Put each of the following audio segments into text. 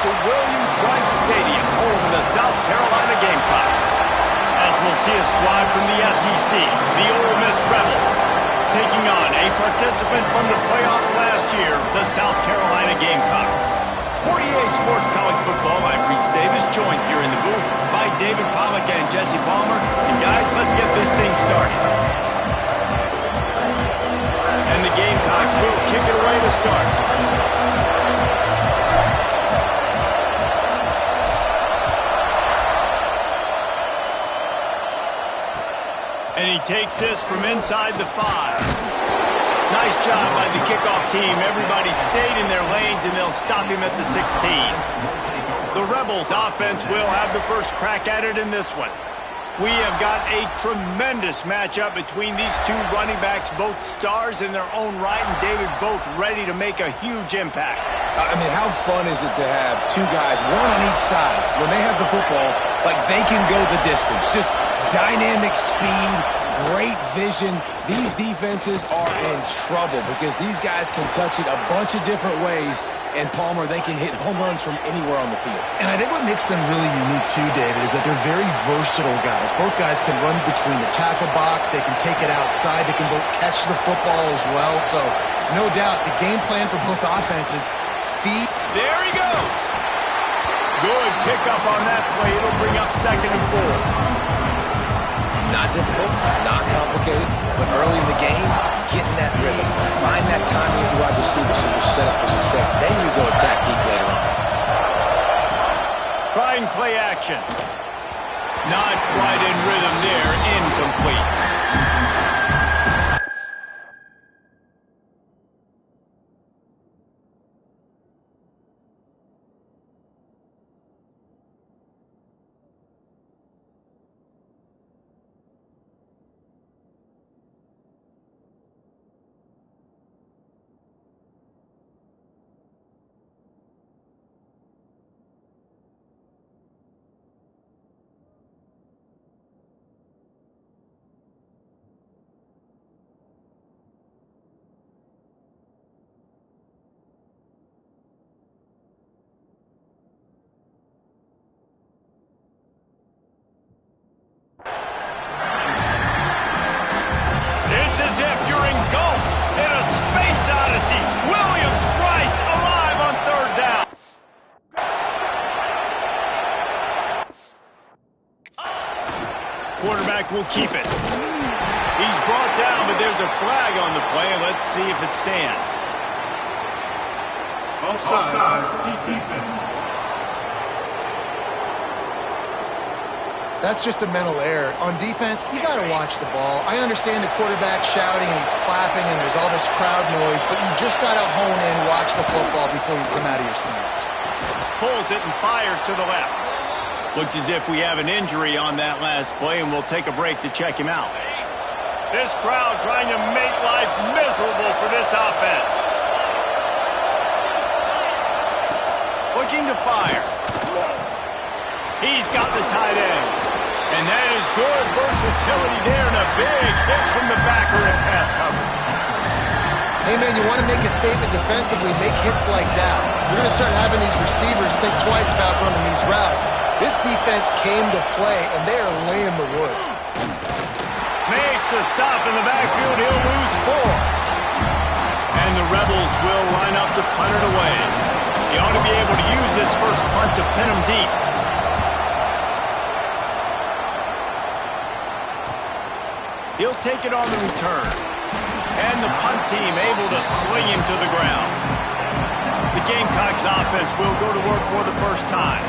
to Williams-Brice Stadium, home of the South Carolina Gamecocks. As we'll see a squad from the SEC, the Ole Miss Rebels, taking on a participant from the playoff last year, the South Carolina Gamecocks. For EA Sports College Football, I'm Reese Davis, joined here in the booth by David Pollack and Jesse Palmer. And guys, let's get this thing started. And the Gamecocks will kick it away to start. And he takes this from inside the 5. Nice job by the kickoff team. Everybody stayed in their lanes, and they'll stop him at the 16. The Rebels offense will have the first crack at it in this one. We have got a tremendous matchup between these two running backs, both stars in their own right, and David, both ready to make a huge impact. I mean, how fun is it to have two guys, one on each side, when they have the football, like they can go the distance. Just dynamic speed, great vision. These defenses are in trouble because these guys can touch it a bunch of different ways, and Palmer, they can hit home runs from anywhere on the field. And I think what makes them really unique too, David, is that they're very versatile guys. Both guys can run between the tackle box. They can take it outside. They can both catch the football as well. So no doubt the game plan for both offenses, feet. There he goes. Good pickup on that play. It'll bring up 2nd and 4. Not difficult, not complicated, but early in the game, getting that rhythm. Find that timing with your wide receiver so you're set up for success. Then you go attack deep later on. Trying play action. Not quite in rhythm there. Incomplete. Quarterback will keep it. He's brought down, but there's a flag on the play. Let's see if it stands. Offside. Defense. That's just a mental error. On defense, you got to watch the ball. I understand the quarterback shouting and he's clapping and there's all this crowd noise, but you just got to hone in, watch the football before you come out of your stance. Pulls it and fires to the left. Looks as if we have an injury on that last play, and we'll take a break to check him out. This crowd trying to make life miserable for this offense. Looking to fire. He's got the tight end. And that is good versatility there, and a big hit from the backer in pass coverage. Hey, man, you want to make a statement defensively, make hits like that. You're going to start having these receivers think twice about running these routes. This defense came to play, and they are laying the wood. Makes a stop in the backfield. He'll lose 4. And the Rebels will line up to punt it away. He ought to be able to use this first punt to pin him deep. He'll take it on the return. And the punt team able to sling him to the ground. The Gamecocks offense will go to work for the first time.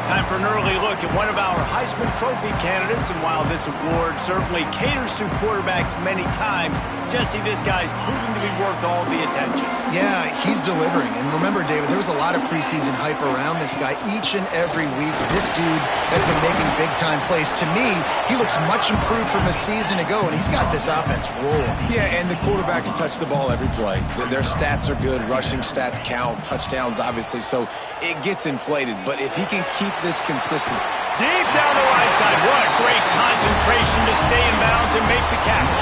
Time for an early look at one of our Heisman Trophy candidates, and while this award certainly caters to quarterbacks many times, Jesse, this guy's proving to be worth all the attention. Yeah, he's delivering. And remember, David, there was a lot of preseason hype around this guy each and every week. This dude has been making big-time plays. To me, he looks much improved from a season ago, and he's got this offense rolling. Yeah, and the quarterbacks touch the ball every play. Their stats are good. Rushing stats count. Touchdowns, obviously. So it gets inflated. But if he can keep this consistent. Deep down the right side. What great concentration to stay in bounds and make the catch.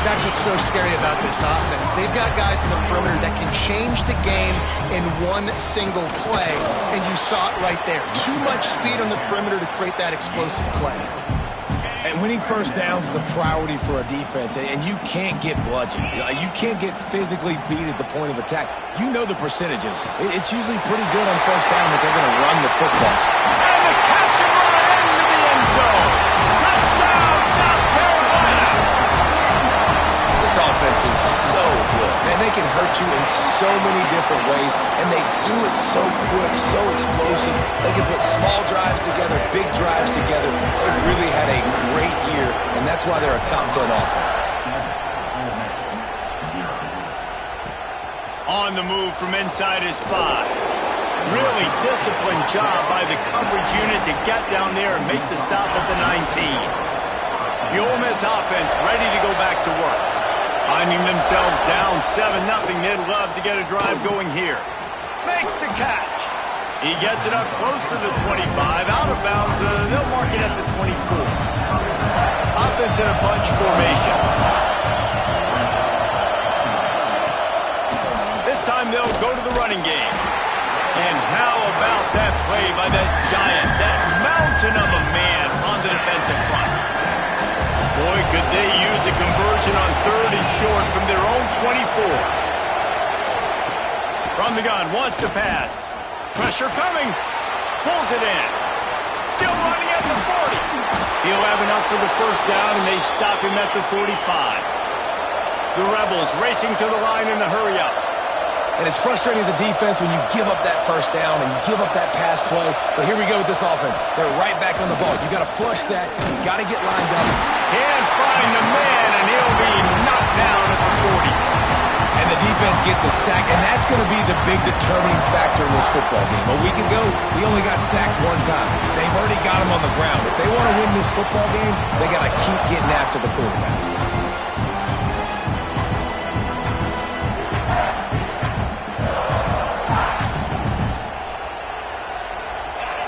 That's what's so scary about this offense. They've got guys in the perimeter that can change the game in one single play, and you saw it right there. Too much speed on the perimeter to create that explosive play. And winning first downs is a priority for a defense, and you can't get bludgeoned. You can't get physically beat at the point of attack. You know the percentages. It's usually pretty good on first down that they're going to run the football. And the catch and run into the end zone. Touchdown, South Carolina. This offense is so good. Man, they can hurt you in so many different ways, and they do it so quick, so explosive. They can put small drives together, big drives together. They've really had a great year, and that's why they're a top 10 offense. On the move from inside his 5. Really disciplined job by the coverage unit to get down there and make the stop at the 19. The Ole Miss offense ready to go back to work. Finding themselves down 7-0, they'd love to get a drive going here. Makes the catch. He gets it up close to the 25, out of bounds. They'll mark it at the 24. Offense in a bunch formation. This time they'll go to the running game. And how about that play by that giant, that mountain of a man on the defensive front? Boy, could they use a conversion on 3rd and short from their own 24. From the gun, wants to pass. Pressure coming. Pulls it in. Still running at the 40. He'll have enough for the first down, and they stop him at the 45. The Rebels racing to the line in a hurry-up. And it's frustrating as a defense when you give up that first down and you give up that pass play. But here we go with this offense. They're right back on the ball. You got to flush that. You got to get lined up. Can't find the man, and he'll be knocked down at the 40. And the defense gets a sack, and that's going to be the big determining factor in this football game. A week ago, he only got sacked 1 time. They've already got him on the ground. If they want to win this football game, they got to keep getting after the quarterback.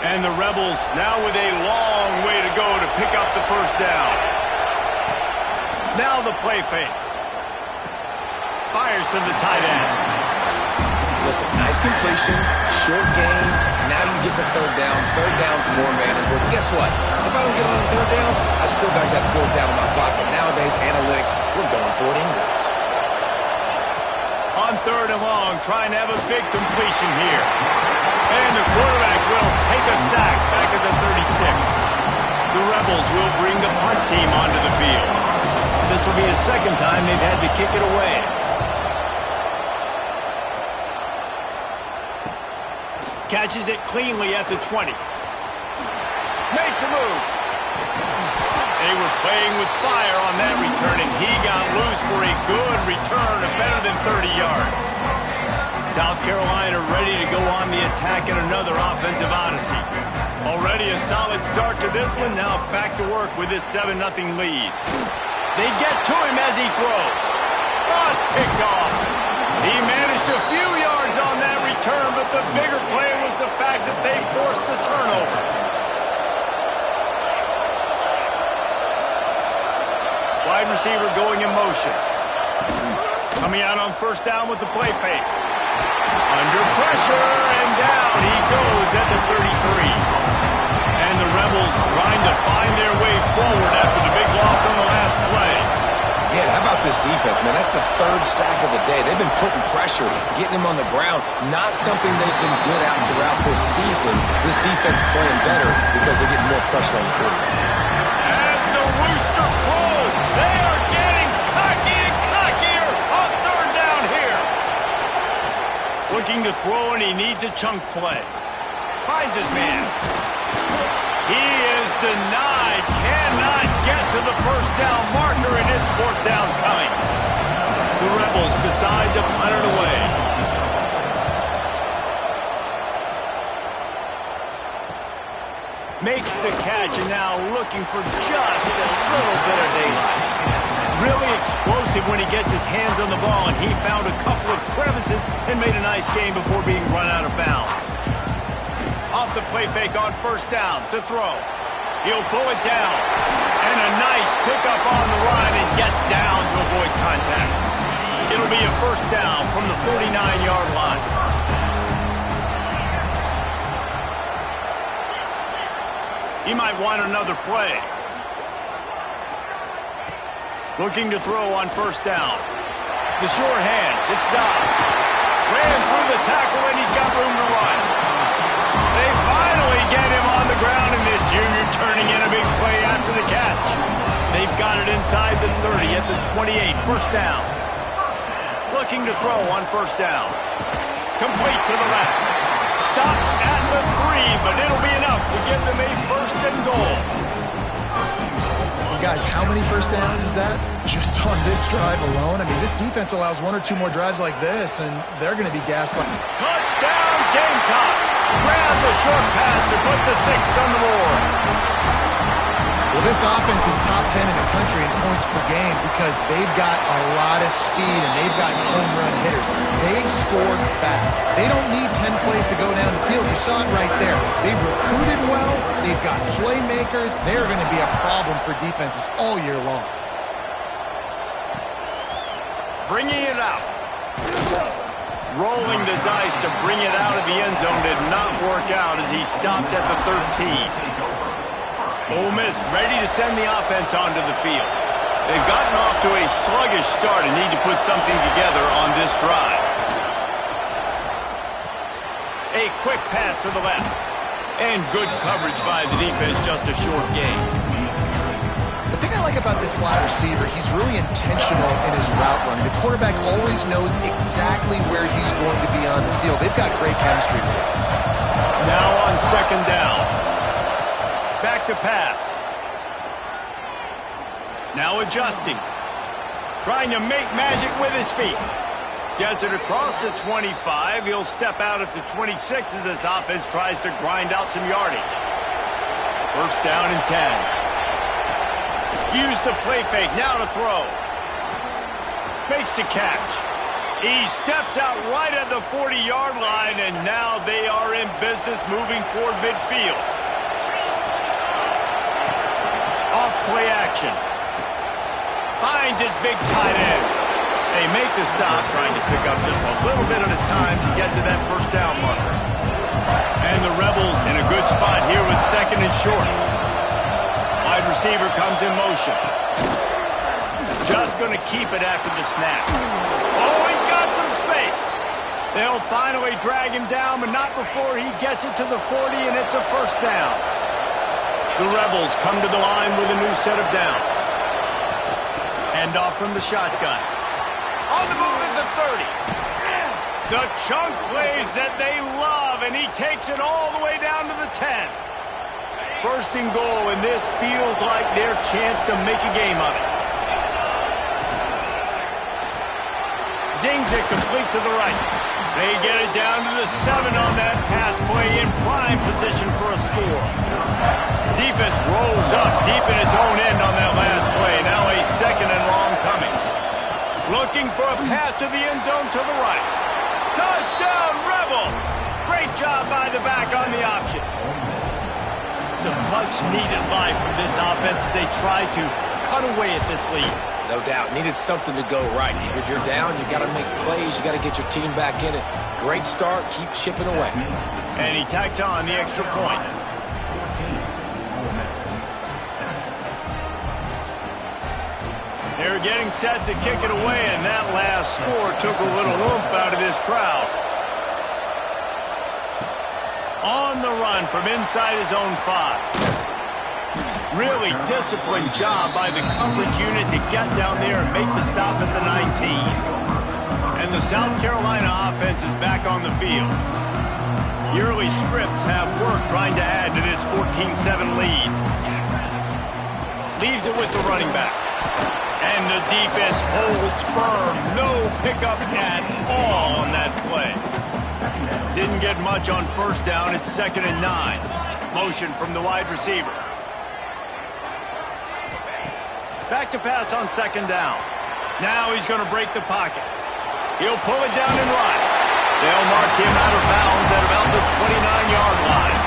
And the Rebels now with a long way to go to pick up the first down. Now the play fake. Fires to the tight end. Listen, nice completion, short gain. Now you get to 3rd down. 3rd down's more manageable. But guess what? If I don't get on 3rd down, I still got that 4th down in my pocket. Nowadays, analytics, we're going for it anyways. On 3rd and long, trying to have a big completion here. And the quarterback will take a sack back at the 36. The Rebels will bring the punt team onto the field. This will be the 2nd time they've had to kick it away. Catches it cleanly at the 20. Makes a move. They were playing with fire on that return, and he got loose for a good return of better than 30 yards. South Carolina ready to go on the attack in another offensive odyssey. Already a solid start to this one. Now back to work with this 7-0 lead. They get to him as he throws. Oh, it's picked off. He managed a few yards on that return, but the bigger play was the fact that they forced the turnover. Wide receiver going in motion. Coming out on first down with the play fake. Under pressure, and down he goes at the 33. And the Rebels trying to find their way forward after the big loss on the last play. Yeah, how about this defense, man? That's the 3rd sack of the day. They've been putting pressure, getting him on the ground. Not something they've been good at throughout this season. This defense playing better because they're getting more pressure on the quarterback. As the rooster crows, they are getting cocky and cockier on 3rd down here. Looking to throw, and he needs a chunk play. Finds his man. He is denied. Cannot get to the first down marker, and it's 4th down coming. The Rebels decide to punt it away. Makes the catch, and now looking for just a little bit of daylight. Really explosive when he gets his hands on the ball, and he found a couple of crevices and made a nice game before being run out of bounds. Off the play fake on first down to throw. He'll pull it down. And a nice pickup on the run and gets down to avoid contact. It'll be a first down from the 49-yard line. He might want another play. Looking to throw on first down. The sure hands. It's Dobbs. Ran through the tackle and he's got room to run. They finally get him on the ground, and this junior turning in a big play after the catch. They've got it inside the 30 at the 28. First down. Looking to throw on first down. Complete to the left. Stop at the 3, but it'll be enough to give them a first and goal. Guys, how many first downs is that? Just on this drive alone? I mean, this defense allows 1 or 2 more drives like this, and they're going to be gassed by... Touchdown, Gamecocks! Grab the short pass to put the 6 on the board. Well, this offense is top 10 in the country in points per game because they've got a lot of speed and they've got home run hitters. They scored fast. They don't need 10 plays to go down the field. You saw it right there. They've recruited well. They've got playmakers. They're going to be a problem for defenses all year long. Bringing it out. Rolling the dice to bring it out of the end zone did not work out as he stopped at the 13. Ole Miss ready to send the offense onto the field. They've gotten off to a sluggish start and need to put something together on this drive. A quick pass to the left. And good coverage by the defense, just a short gain. The thing I like about this slot receiver, he's really intentional in his route running. The quarterback always knows exactly where he's going to be on the field. They've got great chemistry together. Now on second down. Back to pass. Now adjusting. Trying to make magic with his feet. Gets it across the 25. He'll step out at the 26 as this offense tries to grind out some yardage. First down and 10. Use the play fake. Now to throw. Makes the catch. He steps out right at the 40-yard line, and now they are in business moving toward midfield. Off play action. Finds his big tight end. They make the stop, trying to pick up just a little bit at a time to get to that first down marker. And the Rebels in a good spot here with second and short. Wide receiver comes in motion. Just going to keep it after the snap. Oh, he's got some space. They'll finally drag him down, but not before he gets it to the 40, and it's a first down. The Rebels come to the line with a new set of downs. Hand off from the shotgun. On the move is the 30. The chunk plays that they love, and he takes it all the way down to the 10. First and goal, and this feels like their chance to make a game of it. Zings it complete to the right. They get it down to the 7 on that pass play, in prime position for a score. Defense rolls up deep in its own end on that last play. Now a second and long coming. Looking for a path to the end zone to the right. Touchdown, Rebels! Great job by the back on the option. It's a much-needed life for this offense as they try to cut away at this lead. No doubt. Needed something to go right. If you're down, you got to make plays. You got to get your team back in it. Great start. Keep chipping away. And he tacks on the extra point. They're getting set to kick it away, and that last score took a little oomph out of this crowd. On the run from inside his own 5. Really disciplined job by the coverage unit to get down there and make the stop at the 19. And the South Carolina offense is back on the field. Yearly scripts have worked trying to add to this 14-7 lead. Leaves it with the running back. And the defense holds firm. No pickup at all on that play. Didn't get much on first down. It's second and 9. Motion from the wide receiver. Back to pass on second down. Now he's going to break the pocket. He'll pull it down and run. They'll mark him out of bounds at about the 29-yard line.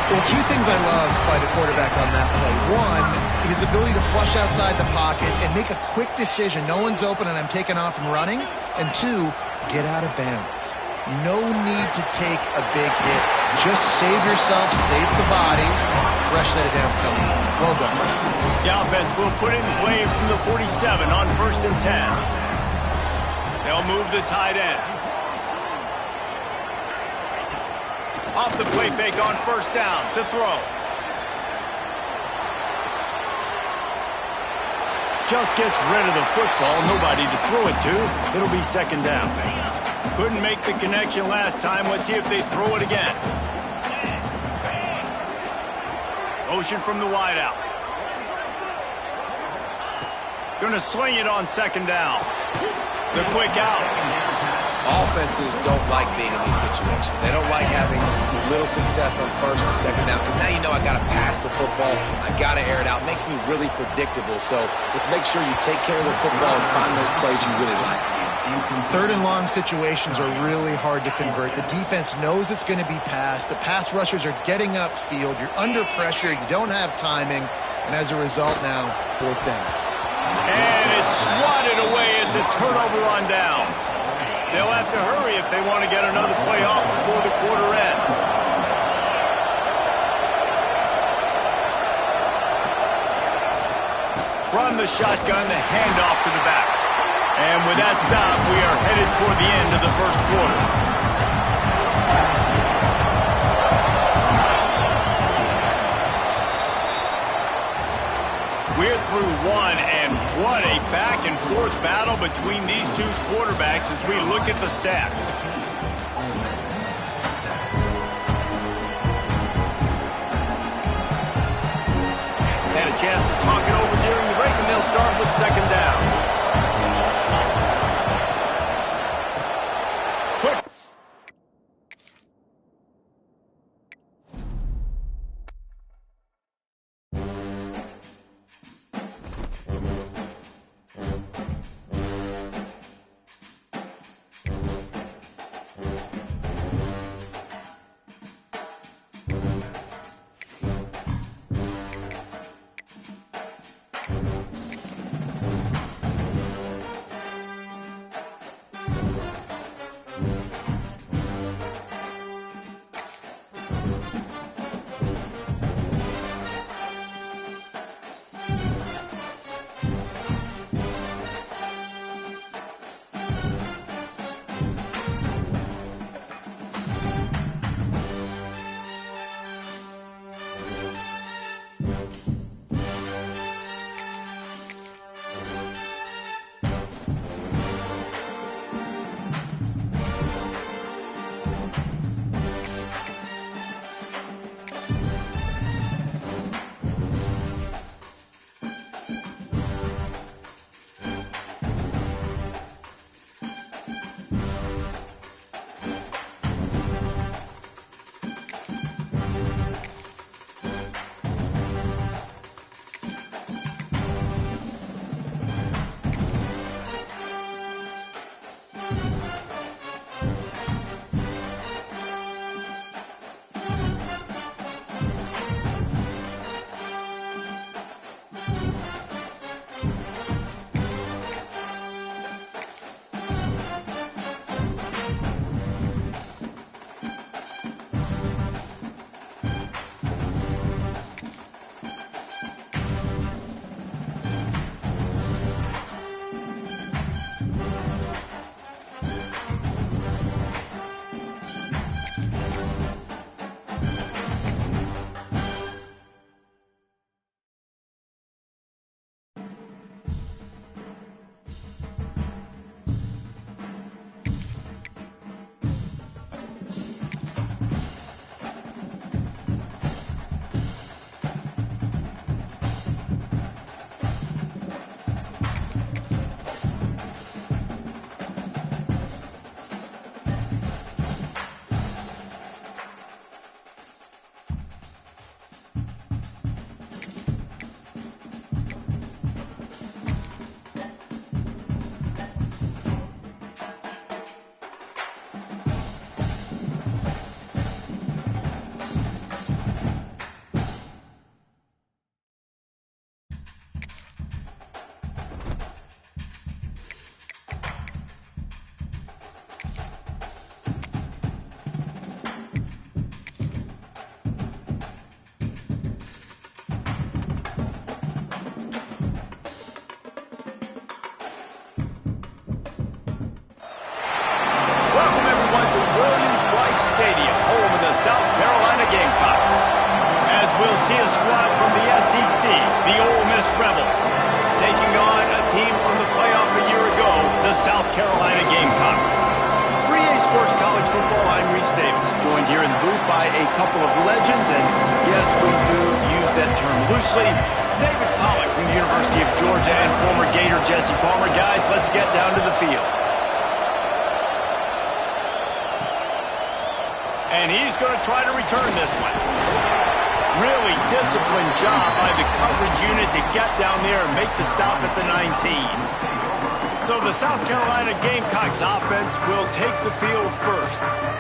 Well, two things I love by the quarterback on that play. One, his ability to flush outside the pocket and make a quick decision. No one's open and I'm taking off and running. And two, get out of bounds. No need to take a big hit. Just save yourself, save the body. Fresh set of downs coming. Well done. The offense will put in play from the 47 on 1st and 10. They'll move the tight end. Off the play fake on 1st down to throw. Just gets rid of the football. Nobody to throw it to. It'll be 2nd down. Couldn't make the connection last time. Let's see if they throw it again. Motion from the wideout. Gonna sling it on 2nd down. The quick out. Offenses don't like being in these situations. They don't like having little success on 1st and 2nd down because now you know I got to pass the football. I got to air it out. It makes me really predictable. So let's make sure you take care of the football and find those plays you really like. 3rd and long situations are really hard to convert. The defense knows it's going to be passed. The pass rushers are getting upfield. You're under pressure. You don't have timing. And as a result now, 4th down. And it's swatted away. It's a turnover on downs. They'll have to hurry if they want to get another play off before the quarter ends. From the shotgun, the handoff to the back. And with that stop, we are headed toward the end of the 1st quarter. We're through one, and what a back-and-forth battle between these two quarterbacks as we look at the stats. Had a chance to talk it over during the break, and they'll start with 2nd down. see a squad from the SEC, the Ole Miss Rebels, taking on a team from the playoff a year ago, the South Carolina Gamecocks. For EA Sports College Football, I'm Reese Davis, joined here in the booth by a couple of legends, and yes, we do use that term loosely. David Pollack from the University of Georgia and former Gator Jesse Palmer. Guys, let's get down to the field. And he's going to try to return this one. Really disciplined job by the coverage unit to get down there and make the stop at the 19. So the South Carolina Gamecocks offense will take the field first.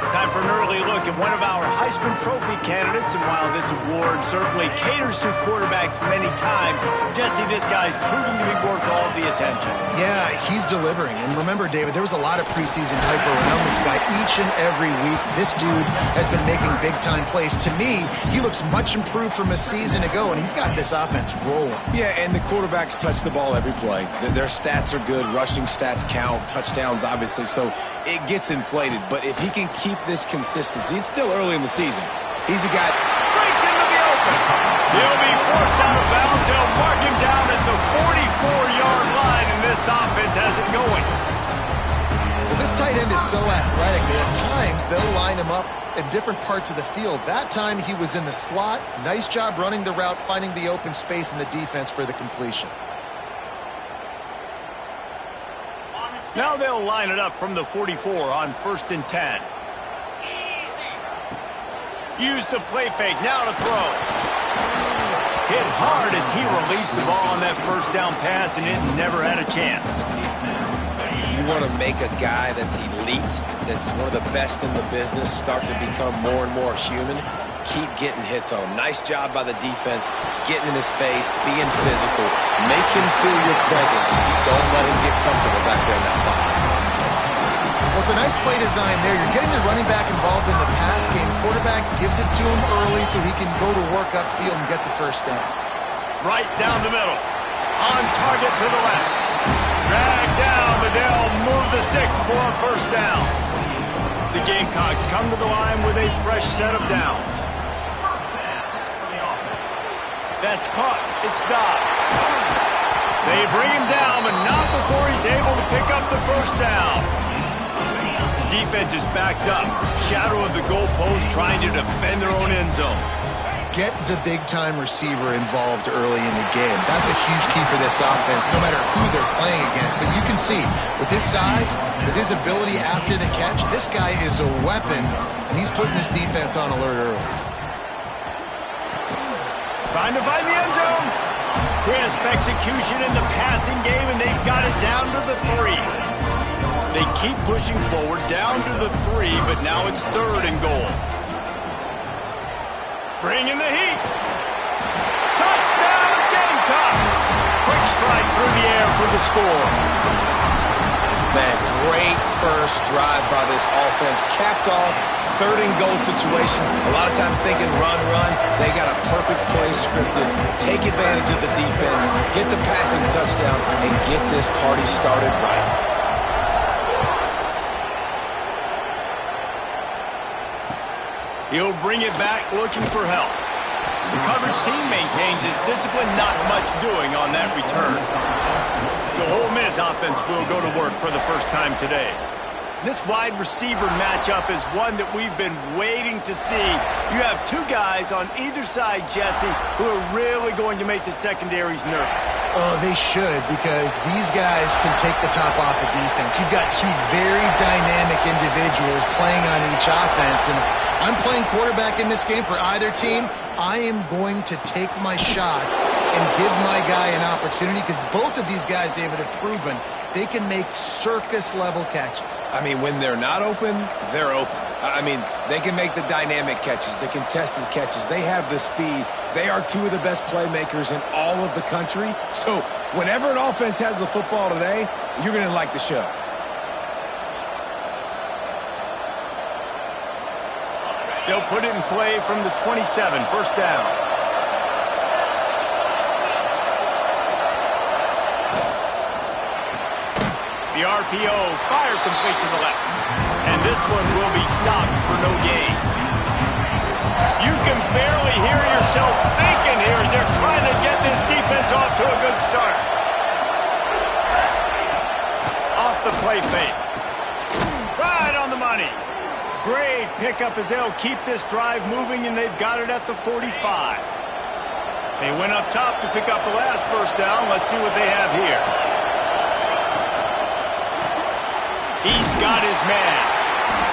Time for an early look at one of our Heisman Trophy candidates. And while this award certainly caters to quarterbacks many times, Jesse, this guy's proving to be worth all the attention. Yeah, he's delivering. And remember, David, there was a lot of preseason hype around this guy each and every week. This dude has been making big-time plays. To me, he looks much improved from a season ago, and he's got this offense rolling. Yeah, and the quarterbacks touch the ball every play. Their stats are good. Rushing stats count. Touchdowns, obviously. So it gets inflated. But if he can keep this consistency, it's still early in the season. He's a guy breaks into the open. He'll be forced out of bounds. They'll mark him down at the 44-yard line, and this offense has it going. Well, this tight end is so athletic that at times they'll line him up in different parts of the field. That time he was in the slot. Nice job running the route, finding the open space in the defense for the completion. Now they'll line it up from the 44 on 1st and 10. Use the play fake, now to throw. Hit hard as he released the ball on that first down pass, and it never had a chance. You want to make a guy that's elite, that's one of the best in the business, start to become more and more human. Keep getting hits on him. Nice job by the defense, getting in his face, being physical. Make him feel your presence. Don't let him get comfortable back there in that pocket. Well, it's a nice play design there. You're getting the running back involved in the pass game. Quarterback gives it to him early so he can go to work upfield and get the first down. Right down the middle. On target to the left. Drag down, but they'll move the sticks for a first down. The Gamecocks come to the line with a fresh set of downs. That's caught. It's Dobbs. They bring him down, but not before he's able to pick up the first down. Defense is backed up. Shadow of the goalpost trying to defend their own end zone. Get the big-time receiver involved early in the game. That's a huge key for this offense, no matter who they're playing against. But you can see, with his size, with his ability after the catch, this guy is a weapon, and he's putting this defense on alert early. Trying to find the end zone. Crisp execution in the passing game, and they've got it down to the 3. They keep pushing forward, down to the 3, but now it's 3rd and goal. Bring in the heat. Touchdown, Gamecocks. Quick strike through the air for the score. Man, great first drive by this offense. Capped off, 3rd and goal situation. A lot of times thinking run, run. They got a perfect play scripted. Take advantage of the defense, get the passing touchdown, and get this party started right. He'll bring it back looking for help. The coverage team maintains his discipline, not much doing on that return. So Ole Miss offense will go to work for the first time today. This wide receiver matchup is one that we've been waiting to see. You have two guys on either side, Jesse, who are really going to make the secondaries nervous. Oh, they should, because these guys can take the top off the defense. You've got two very dynamic individuals playing on each offense, and if I'm playing quarterback in this game for either team, I am going to take my shots and give my guy an opportunity, because both of these guys, David, have proven they can make circus-level catches. I mean, when they're not open, they're open. I mean, they can make the dynamic catches, the contested catches. They have the speed. They are two of the best playmakers in all of the country. So whenever an offense has the football today, you're going to like the show. They'll put it in play from the 27, first down. The RPO, fire complete to the left. And this one will be stopped for no gain. You can barely hear yourself think here as they're trying to get this defense off to a good start. Off the play fake. Right on the money. Great pickup as they'll keep this drive moving, and they've got it at the 45. They went up top to pick up the last first down. Let's see what they have here. He's got his man.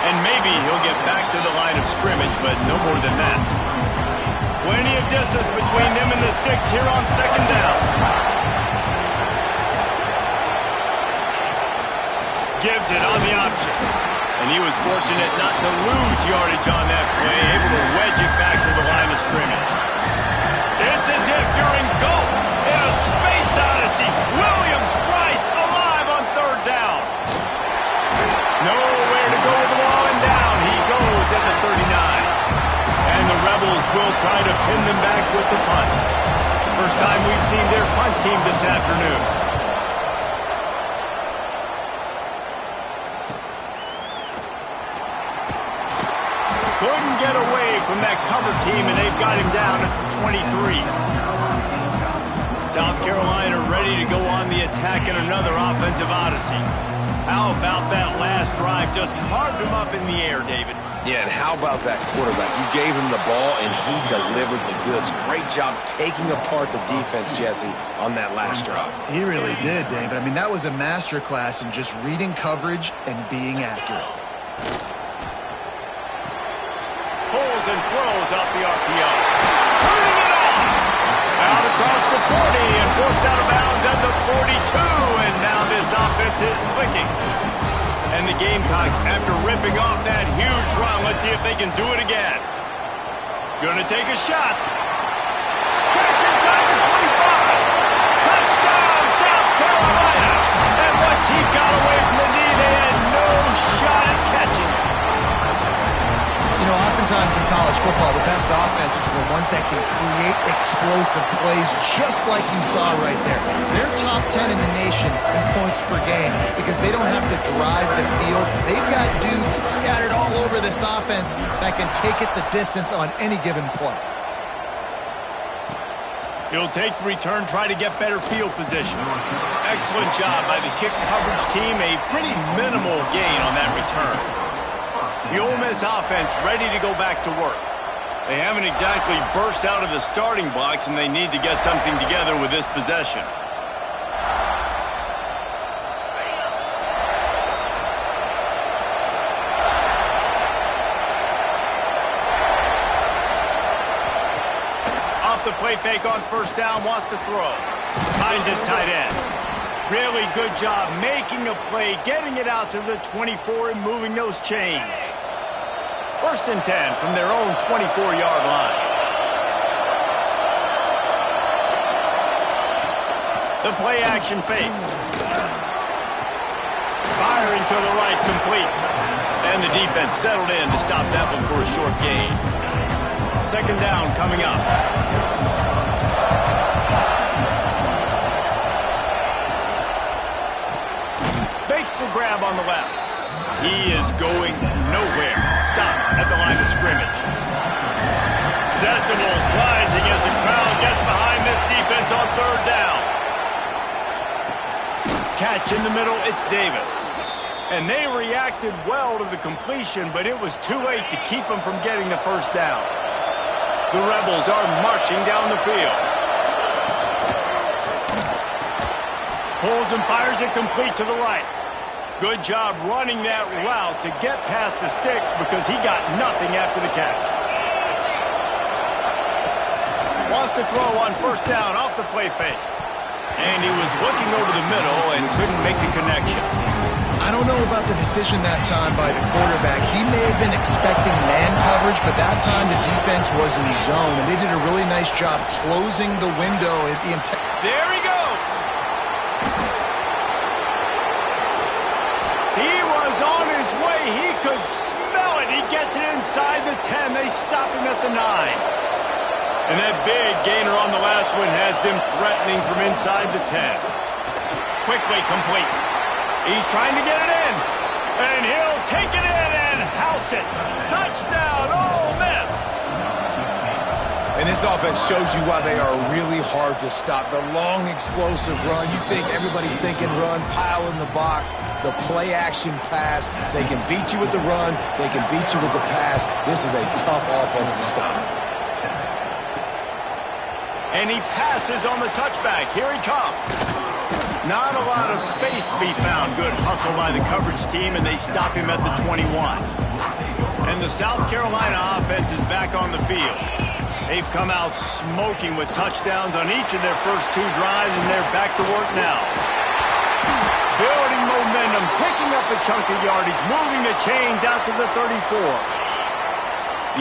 And maybe he'll get back to the line of scrimmage, but no more than that. Plenty of distance between them and the sticks here on second down. Gives it on the option. And he was fortunate not to lose yardage on that play, able to wedge it back to the line of scrimmage. It's as if you're in goal in a space odyssey. Williams-Brice alive on third down. Nowhere to go with the ball, and down he goes at the 39. And the Rebels will try to pin them back with the punt. First time we've seen their punt team this afternoon. Couldn't get away from that cover team, and they've got him down at the 23. South Carolina ready to go on the attack in another offensive odyssey. How about that last drive? Just carved him up in the air, David. Yeah, and how about that quarterback? You gave him the ball, and he delivered the goods. Great job taking apart the defense, Jesse, on that last drive. He really did, David. I mean, that was a masterclass in just reading coverage and being accurate. Pulls and throws off the RPO. Turning it on! Out across the 40 and forced out of bounds at the 42. And now this offense is clicking. And the Gamecocks, after ripping off that huge run, let's see if they can do it again. Gonna take a shot. Catch inside the 25. Touchdown, South Carolina. And once he got away from the knee, they had no shot at catching it. You know, oftentimes in college football, the best offenses are the ones that can create explosive plays just like you saw right there. They're top 10 in the nation in points per game because they don't have to drive the field. They've got dudes scattered all over this offense that can take it the distance on any given play. He'll take the return, try to get better field position. Excellent job by the kick coverage team. A pretty minimal gain on that return. The Ole Miss offense ready to go back to work. They haven't exactly burst out of the starting blocks, and they need to get something together with this possession. Off the play fake on first down, wants to throw. Finds his tight end. Really good job making a play, getting it out to the 24 and moving those chains. First and 10 from their own 24-yard line. The play action fake. Firing to the right, complete. And the defense settled in to stop that one for a short gain. Second down coming up. The grab on the left. He is going nowhere. Stop at the line of scrimmage. Decibels rising as the crowd gets behind this defense on third down. Catch in the middle, it's Davis. And they reacted well to the completion, but it was too late to keep them from getting the first down. The Rebels are marching down the field. Pulls and fires it complete to the right. Good job running that route to get past the sticks because he got nothing after the catch. Wants to throw on first down off the play fake. And he was looking over the middle and couldn't make the connection. I don't know about the decision that time by the quarterback. He may have been expecting man coverage, but that time the defense was in zone, and they did a really nice job closing the window at the There he goes. He was on his way. He could smell it. He gets it inside the 10. They stop him at the 9. And that big gainer on the last one has them threatening from inside the 10. Quickly complete. He's trying to get it in. And he'll take it in and house it. Touchdown, Ole Miss. And And this offense shows you why they are really hard to stop. The long, explosive run. You think everybody's thinking run, pile in the box, the play-action pass. They can beat you with the run. They can beat you with the pass. This is a tough offense to stop. And he passes on the touchback. Here he comes. Not a lot of space to be found. Good hustle by the coverage team, and they stop him at the 21. And the South Carolina offense is back on the field. They've come out smoking with touchdowns on each of their first 2 drives, and they're back to work now. Building momentum, picking up a chunk of yardage, moving the chains out to the 34.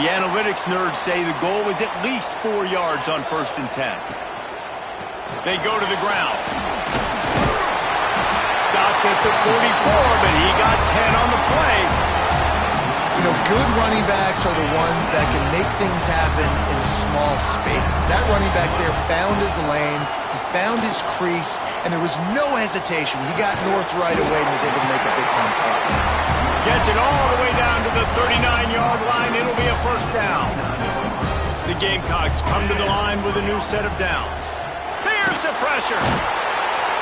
The analytics nerds say the goal is at least 4 yards on 1st and 10. They go to the ground. Stopped at the 44, but he got 10 on the play. You know, good running backs are the ones that can make things happen in small spaces. That running back there found his lane, he found his crease, and there was no hesitation. He got north right away and was able to make a big-time play. Gets it all the way down to the 39-yard line. It'll be a 1st down. The Gamecocks come to the line with a new set of downs. Here's the pressure.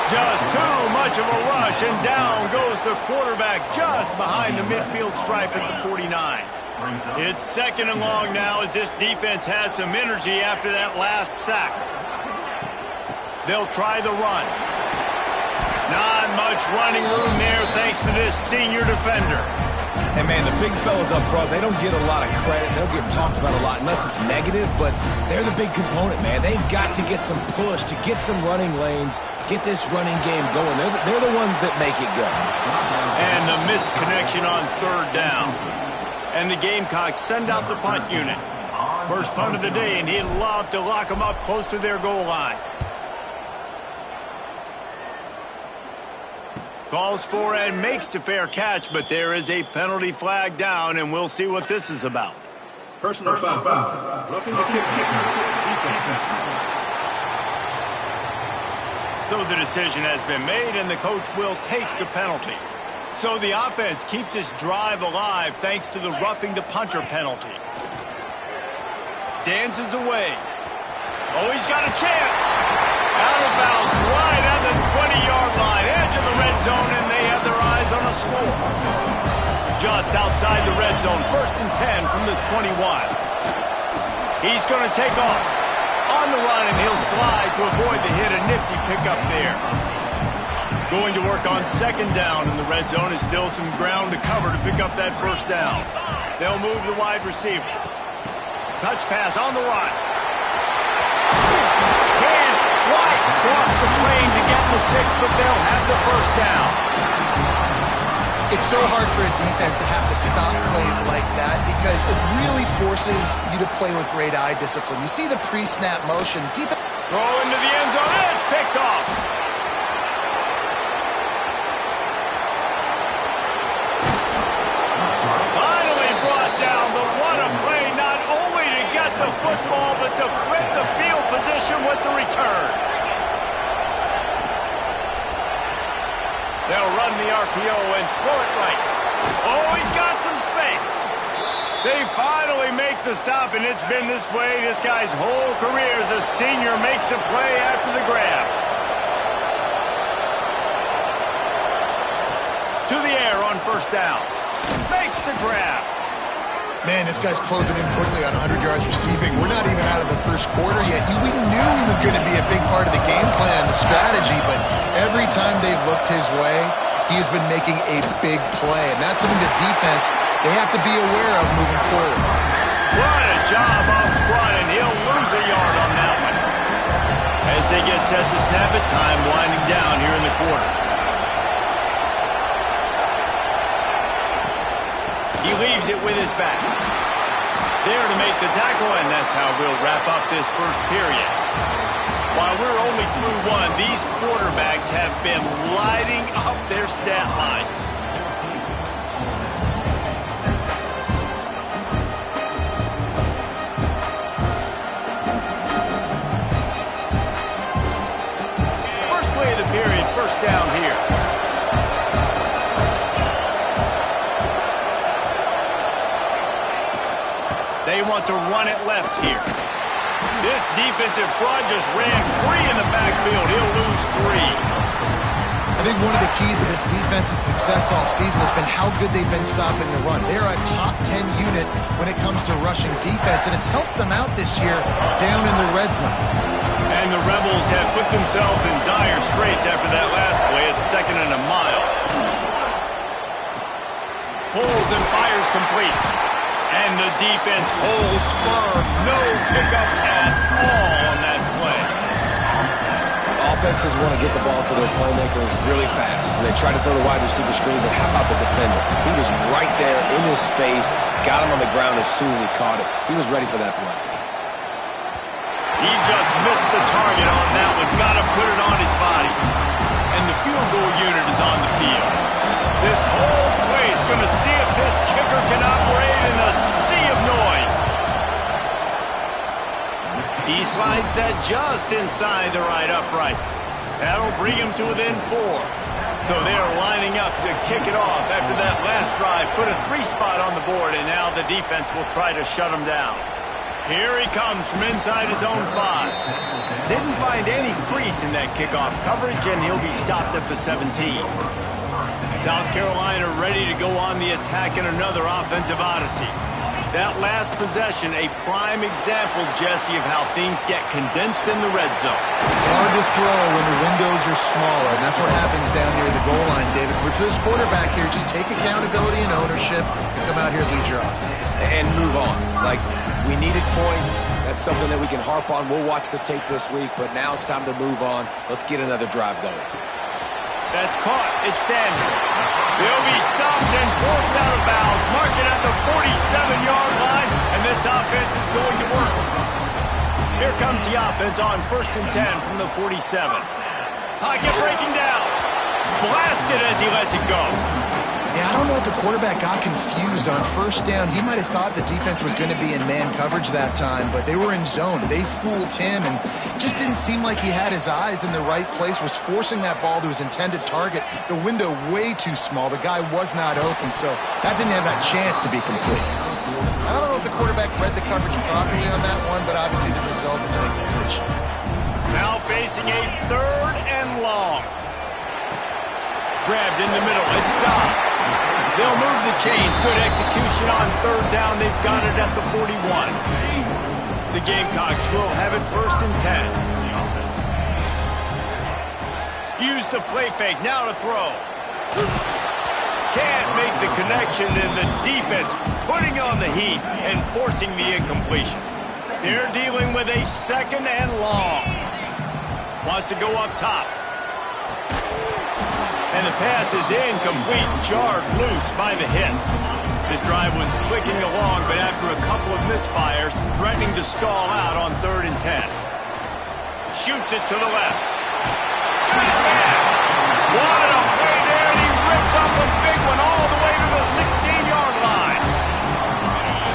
Just too much of a rush, and down goes the quarterback just behind the midfield stripe at the 49. It's 2nd and long now as this defense has some energy after that last sack. They'll try the run. Not much running room there thanks to this senior defender. And, man, the big fellas up front, they don't get a lot of credit. They'll get talked about a lot unless it's negative, but they're the big component, man. They've got to get some push, to get some running lanes, get this running game going. They're the ones that make it go. And the missed connection on 3rd down. And the Gamecocks send out the punt unit. First punt of the day, and he'd love to lock them up close to their goal line. Calls for and makes the fair catch, but there is a penalty flag down, and we'll see what this is about. Personal foul. Roughing the kicker. Defense. So the decision has been made, and the coach will take the penalty. So the offense keeps this drive alive thanks to the roughing the punter penalty. Dances away. Oh, he's got a chance. Out of bounds, right at the 20-yard line, edge of the red zone, and they have their eyes on a score. Just outside the red zone, 1st and 10 from the 21. He's going to take off. On the run, and he'll slide to avoid the hit. A nifty pickup there. Going to work on 2nd down in the red zone. Is still some ground to cover to pick up that 1st down. They'll move the wide receiver. Touch pass on the run. White cross the plane to get the 6, but they'll have the 1st down. It's so hard for a defense to have to stop plays like that because it really forces you to play with great eye discipline. You see the pre-snap motion. Defense throw into the end zone. It's picked off. Finally brought down, but what a play, not only to get the football, but to flip the field position with the return. They'll run the RPO and throw it right. Oh, he's got some space. They finally make the stop, and it's been this way this guy's whole career as a senior makes a play after the grab. To the air on 1st down. Makes the grab. Man, this guy's closing in quickly on 100 yards receiving. We're not even out of the 1st quarter yet. We knew he was going to be a big part of the game plan and the strategy, but every time they've looked his way, he has been making a big play. And that's something the defense, they have to be aware of moving forward. What a job up front, and he'll lose a yard on that one. As they get set to snap it, time winding down here in the quarter. He leaves it with his back. There to make the tackle, and that's how we'll wrap up this 1st period. While we're only through 1, these quarterbacks have been lighting up their stat line. First play of the period, 1st down here. They want to run it left here. This defensive front just ran free in the backfield. He'll lose 3. I think one of the keys to this defense's success all season has been how good they've been stopping the run. They're a top 10 unit when it comes to rushing defense, and it's helped them out this year down in the red zone. And the Rebels have put themselves in dire straits after that last play at 2nd and a mile. Pulls and fires complete. And the defense holds firm. No pickup at all on that play. Offenses want to get the ball to their playmakers really fast. And they try to throw the wide receiver screen, but how about the defender? He was right there in his space, got him on the ground as soon as he caught it. He was ready for that play. He just missed the target on that one. Got to put it on his body. And the field goal unit is on the field. This whole place going to see if this kicker can operate in a sea of noise. He slides that just inside the right upright. That'll bring him to within 4. So they're lining up to kick it off after that last drive. Put a 3-spot on the board, and now the defense will try to shut him down. Here he comes from inside his own 5. Didn't find any crease in that kickoff coverage, and he'll be stopped at the 17. South Carolina ready to go on the attack in another offensive odyssey. That last possession, a prime example, Jesse, of how things get condensed in the red zone. Hard to throw when the windows are smaller, and that's what happens down near the goal line, David. But for this quarterback here, just take accountability and ownership and come out here and lead your offense. And move on. Like, we needed points. That's something that we can harp on. We'll watch the tape this week, but now it's time to move on. Let's get another drive going. That's caught. It's Sanders. They'll be stopped and forced out of bounds. Mark it at the 47-yard line, and this offense is going to work. Here comes the offense on 1st and 10 from the 47. Pocket breaking down. Blasted as he lets it go. Yeah, I don't know if the quarterback got confused on 1st down. He might have thought the defense was going to be in man coverage that time, but they were in zone. They fooled him, and just didn't seem like he had his eyes in the right place, was forcing that ball to his intended target. The window way too small. The guy was not open, so that didn't have that chance to be complete. I don't know if the quarterback read the coverage properly on that one, but obviously the result is an incompletion. Now facing a 3rd and long. Grabbed in the middle. It's stopped. They'll move the chains. Good execution on 3rd down. They've got it at the 41. The Gamecocks will have it 1st and 10. Use the play fake. Now to throw. Can't make the connection, and the defense putting on the heat and forcing the incompletion. They're dealing with a 2nd and long. Wants to go up top. And the pass is incomplete, jarred loose by the hit. This drive was clicking along, but after a couple of misfires, threatening to stall out on 3rd and 10. Shoots it to the left. Got his man. What a play there, and he rips up a big one all the way to the 16-yard line.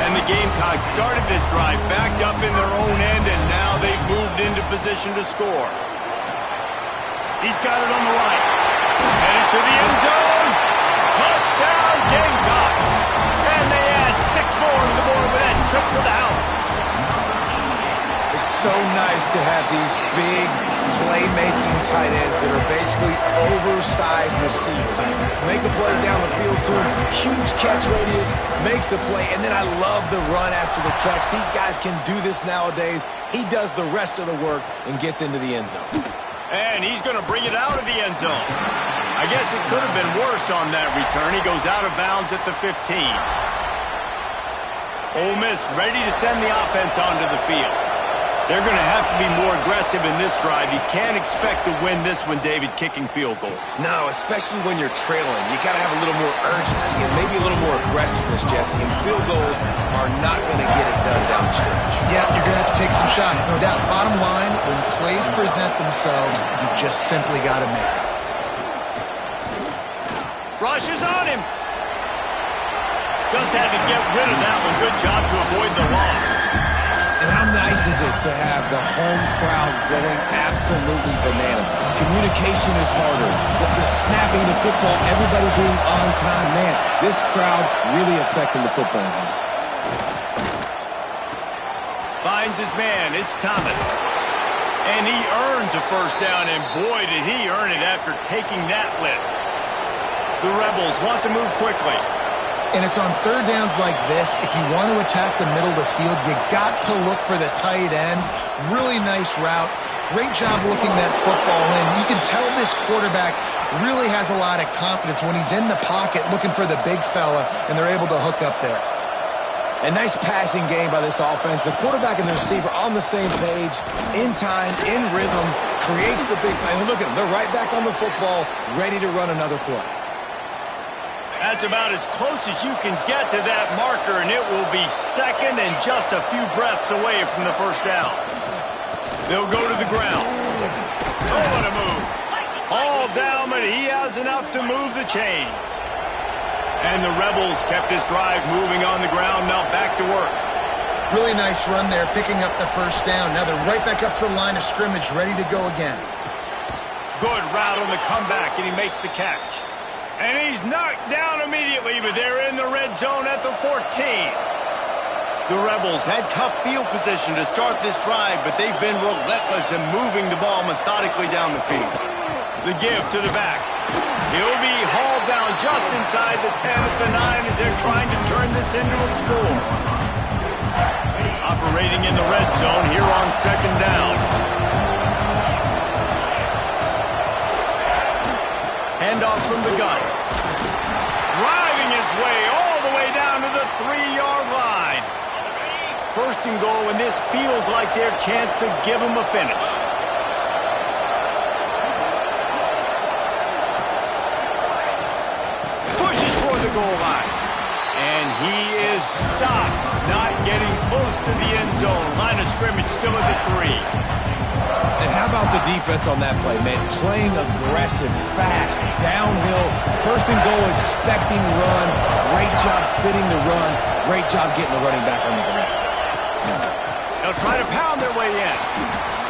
And the Gamecocks started this drive backed up in their own end, and now they've moved into position to score. He's got it on the right. Headed to the end zone. Touchdown, Gamecocks. And they add 6 more to the board with that trip to the house. It's so nice to have these big playmaking tight ends that are basically oversized receivers. Make a play down the field to him. Huge catch radius, makes the play, and then I love the run after the catch. These guys can do this nowadays. He does the rest of the work and gets into the end zone. And he's going to bring it out of the end zone. I guess it could have been worse on that return. He goes out of bounds at the 15. Ole Miss ready to send the offense onto the field. They're going to have to be more aggressive in this drive. You can't expect to win this one, David, kicking field goals. No, especially when you're trailing. You got to have a little more urgency and maybe a little more aggressiveness, Jesse. And field goals are not going to get it done down the stretch. Yeah, you're going to have to take some shots, no doubt. Bottom line, when plays present themselves, you've just simply got to make them. Rush is on him. Just had to get rid of that one. Good job to avoid the loss. And how nice is it to have the home crowd going absolutely bananas? Communication is harder. The snapping the football, everybody being on time. Man, this crowd really affecting the football game. Finds finds his man. It's Thomas. And he earns a first down, and boy, did he earn it after taking that lift. The Rebels want to move quickly. And it's on third downs like this. If you want to attack the middle of the field, you got to look for the tight end. Really nice route. Great job looking that football in. You can tell this quarterback really has a lot of confidence when he's in the pocket looking for the big fella, and they're able to hook up there. A nice passing game by this offense. The quarterback and the receiver on the same page, in time, in rhythm, creates the big play. And look at them. They're right back on the football, ready to run another play. That's about as close as you can get to that marker, and it will be second and just a few breaths away from the first down. They'll go to the ground. Oh, what a move. All down, but he has enough to move the chains. And the Rebels kept this drive moving on the ground. Now back to work. Really nice run there, picking up the first down. Now they're right back up to the line of scrimmage, ready to go again. Good route on the comeback, and he makes the catch. And he's knocked down immediately, but they're in the red zone at the 14. The Rebels had tough field position to start this drive, but they've been relentless in moving the ball methodically down the field. The give to the back. He'll be hauled down just inside the 10 at the 9 as they're trying to turn this into a score. Operating in the red zone here on second down. Handoff from the gun. Driving his way all the way down to the 3-yard line. First and goal, and this feels like their chance to give him a finish. Pushes for the goal line. And he is stopped, not getting close to the end zone. Line of scrimmage still at the 3. And how about the defense on that play, man? Playing aggressive, fast, downhill, first and goal, expecting run. Great job fitting the run. Great job getting the running back on the ground. They'll try to pound their way in.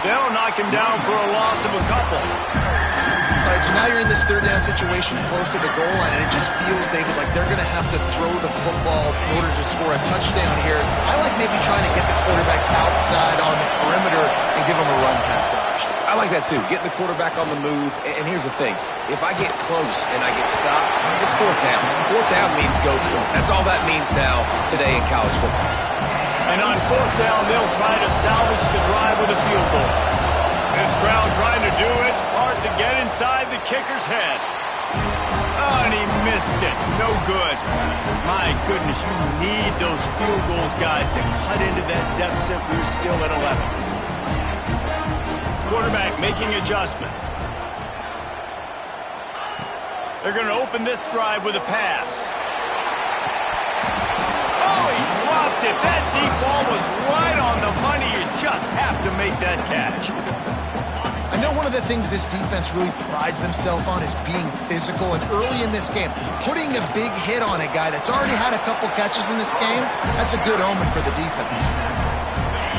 They'll knock him down for a loss of a couple. All right, so now you're in this third down situation close to the goal line, and it just feels, David, like they're going to have to throw the football in order to score a touchdown here. I like maybe trying to get the quarterback outside on the perimeter and give him a run-pass option. I like that, too. Getting the quarterback on the move. And here's the thing. If I get close and I get stopped, it's fourth down. Fourth down means go for it. That's all that means now today in college football. And on fourth down, they'll try to salvage the drive with a field goal. This crowd trying to do its part to get inside the kicker's head. Oh, and he missed it. No good. My goodness, you need those field goals, guys, to cut into that deficit. We're still at 11. Quarterback making adjustments. They're going to open this drive with a pass. Oh, he dropped it. That deep ball was right on the money. You just have to make that catch. I know one of the things this defense really prides themselves on is being physical, and early in this game, putting a big hit on a guy that's already had a couple catches in this game, that's a good omen for the defense.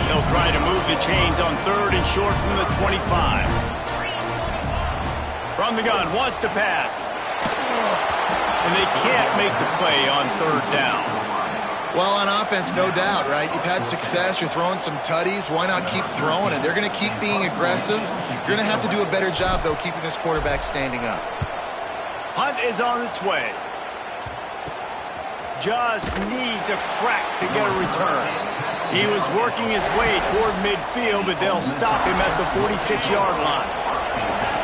They'll try to move the chains on third and short from the 25. From the gun, wants to pass. And they can't make the play on third down. Well, on offense, no doubt, right? You've had success. You're throwing some tutties. Why not keep throwing it? They're going to keep being aggressive. You're going to have to do a better job, though, keeping this quarterback standing up. Punt is on its way. Just needs a crack to get a return. He was working his way toward midfield, but they'll stop him at the 46-yard line.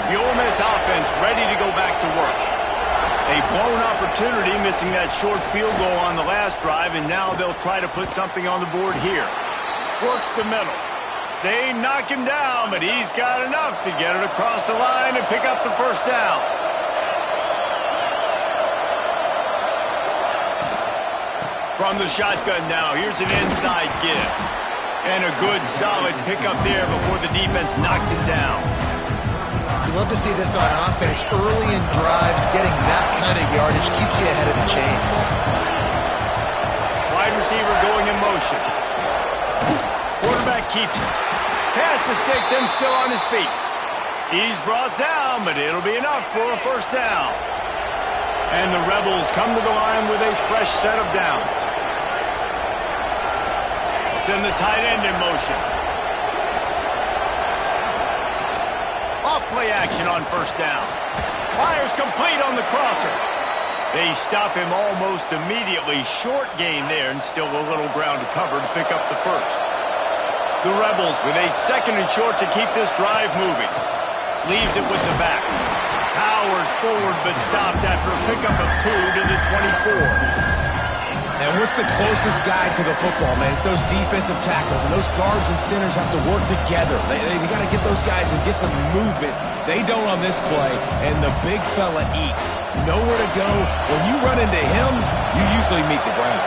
The Ole Miss offense ready to go back to work. A blown opportunity, missing that short field goal on the last drive, and now they'll try to put something on the board here. Works the middle. They knock him down, but he's got enough to get it across the line and pick up the first down. From the shotgun now, here's an inside give. And a good, solid pickup there before the defense knocks it down. You love to see this on offense. Early in drives, getting that kind of yardage keeps you ahead of the chains. Wide receiver going in motion. Quarterback keeps it. Pass the sticks and still on his feet. He's brought down, but it'll be enough for a first down. And the Rebels come to the line with a fresh set of downs. send the tight end in motion. Off play action on first down. Fires complete on the crosser. They stop him almost immediately. Short gain there, and still a little ground to cover to pick up the first. The Rebels with a 2nd and short to keep this drive moving. Leaves it with the back. Powers forward, but stopped after a pickup of 2 to the 24. And what's the closest guy to the football, man? It's those defensive tackles, and those guards and centers have to work together. They got to get those guys and get some movement. They don't on this play, and the big fella eats. Nowhere to go. When you run into him, you usually meet the ground.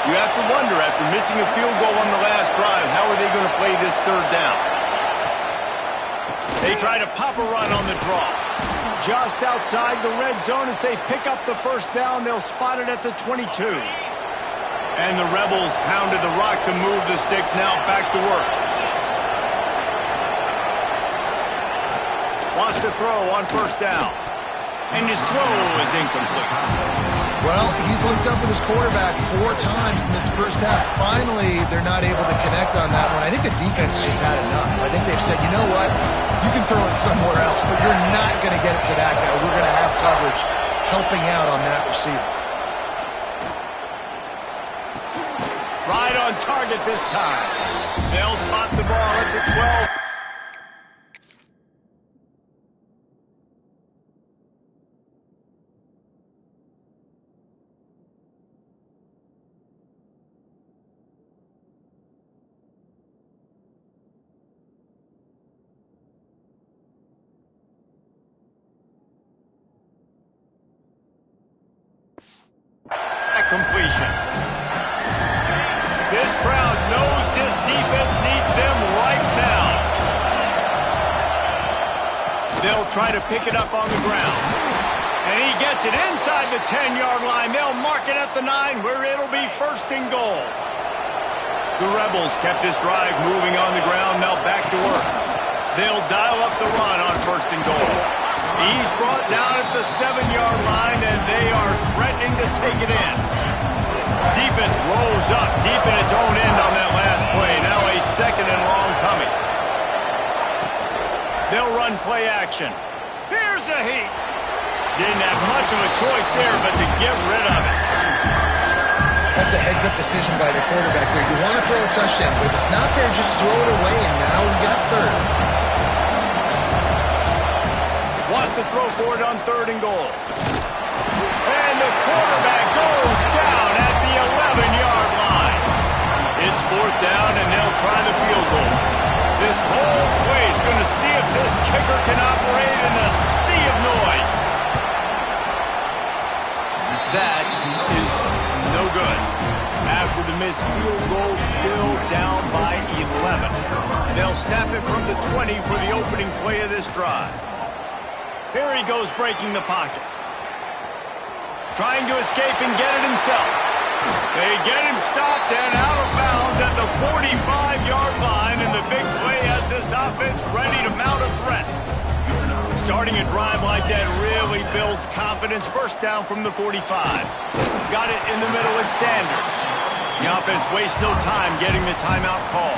You have to wonder, after missing a field goal on the last drive, how are they going to play this 3rd down? They try to pop a run on the draw. Just outside the red zone as they pick up the first down. They'll spot it at the 22. And the Rebels pounded the rock to move the sticks. Now back to work. Wants to throw on first down. And his throw is incomplete. Well, he's linked up with his quarterback 4 times in this first half. Finally, they're not able to connect on that one. I think the defense just had enough. I think they've said, you know what? You can throw it somewhere else, but you're not going to get it to that guy. We're going to have coverage helping out on that receiver. Right on target this time. They'll spot the ball at the 12. Completion. This crowd knows this defense needs them right now. They'll try to pick it up on the ground. And he gets it inside the 10-yard line. They'll mark it at the 9 where it'll be 1st and goal. The Rebels kept this drive moving on the ground. Now back to work. They'll dial up the run on 1st and goal. He's brought down at the 7-yard line, and they are threatening to take it in. Defense rose up deep in its own end on that last play. Now a 2nd and long coming. They'll run play action. Here's a heat. Didn't have much of a choice there, but to get rid of it. That's a heads-up decision by the quarterback there. You want to throw a touchdown, but if it's not there, just throw it away, and now we got 3rd. Wants to throw for it on 3rd and goal. And the quarterback goes down at the 11-yard line. It's 4th down, and they'll try the field goal. This whole play is going to see if this kicker can operate in the sea of noise. That is no good. After the missed field goal, still down by 11. They'll snap it from the 20 for the opening play of this drive. Here he goes breaking the pocket. Trying to escape and get it himself. They get him stopped and out of bounds at the 45-yard line, and the big play has this offense ready to mount a threat. Starting a drive like that really builds confidence. 1st down from the 45. Got it in the middle with Sanders. The offense wastes no time getting the timeout call.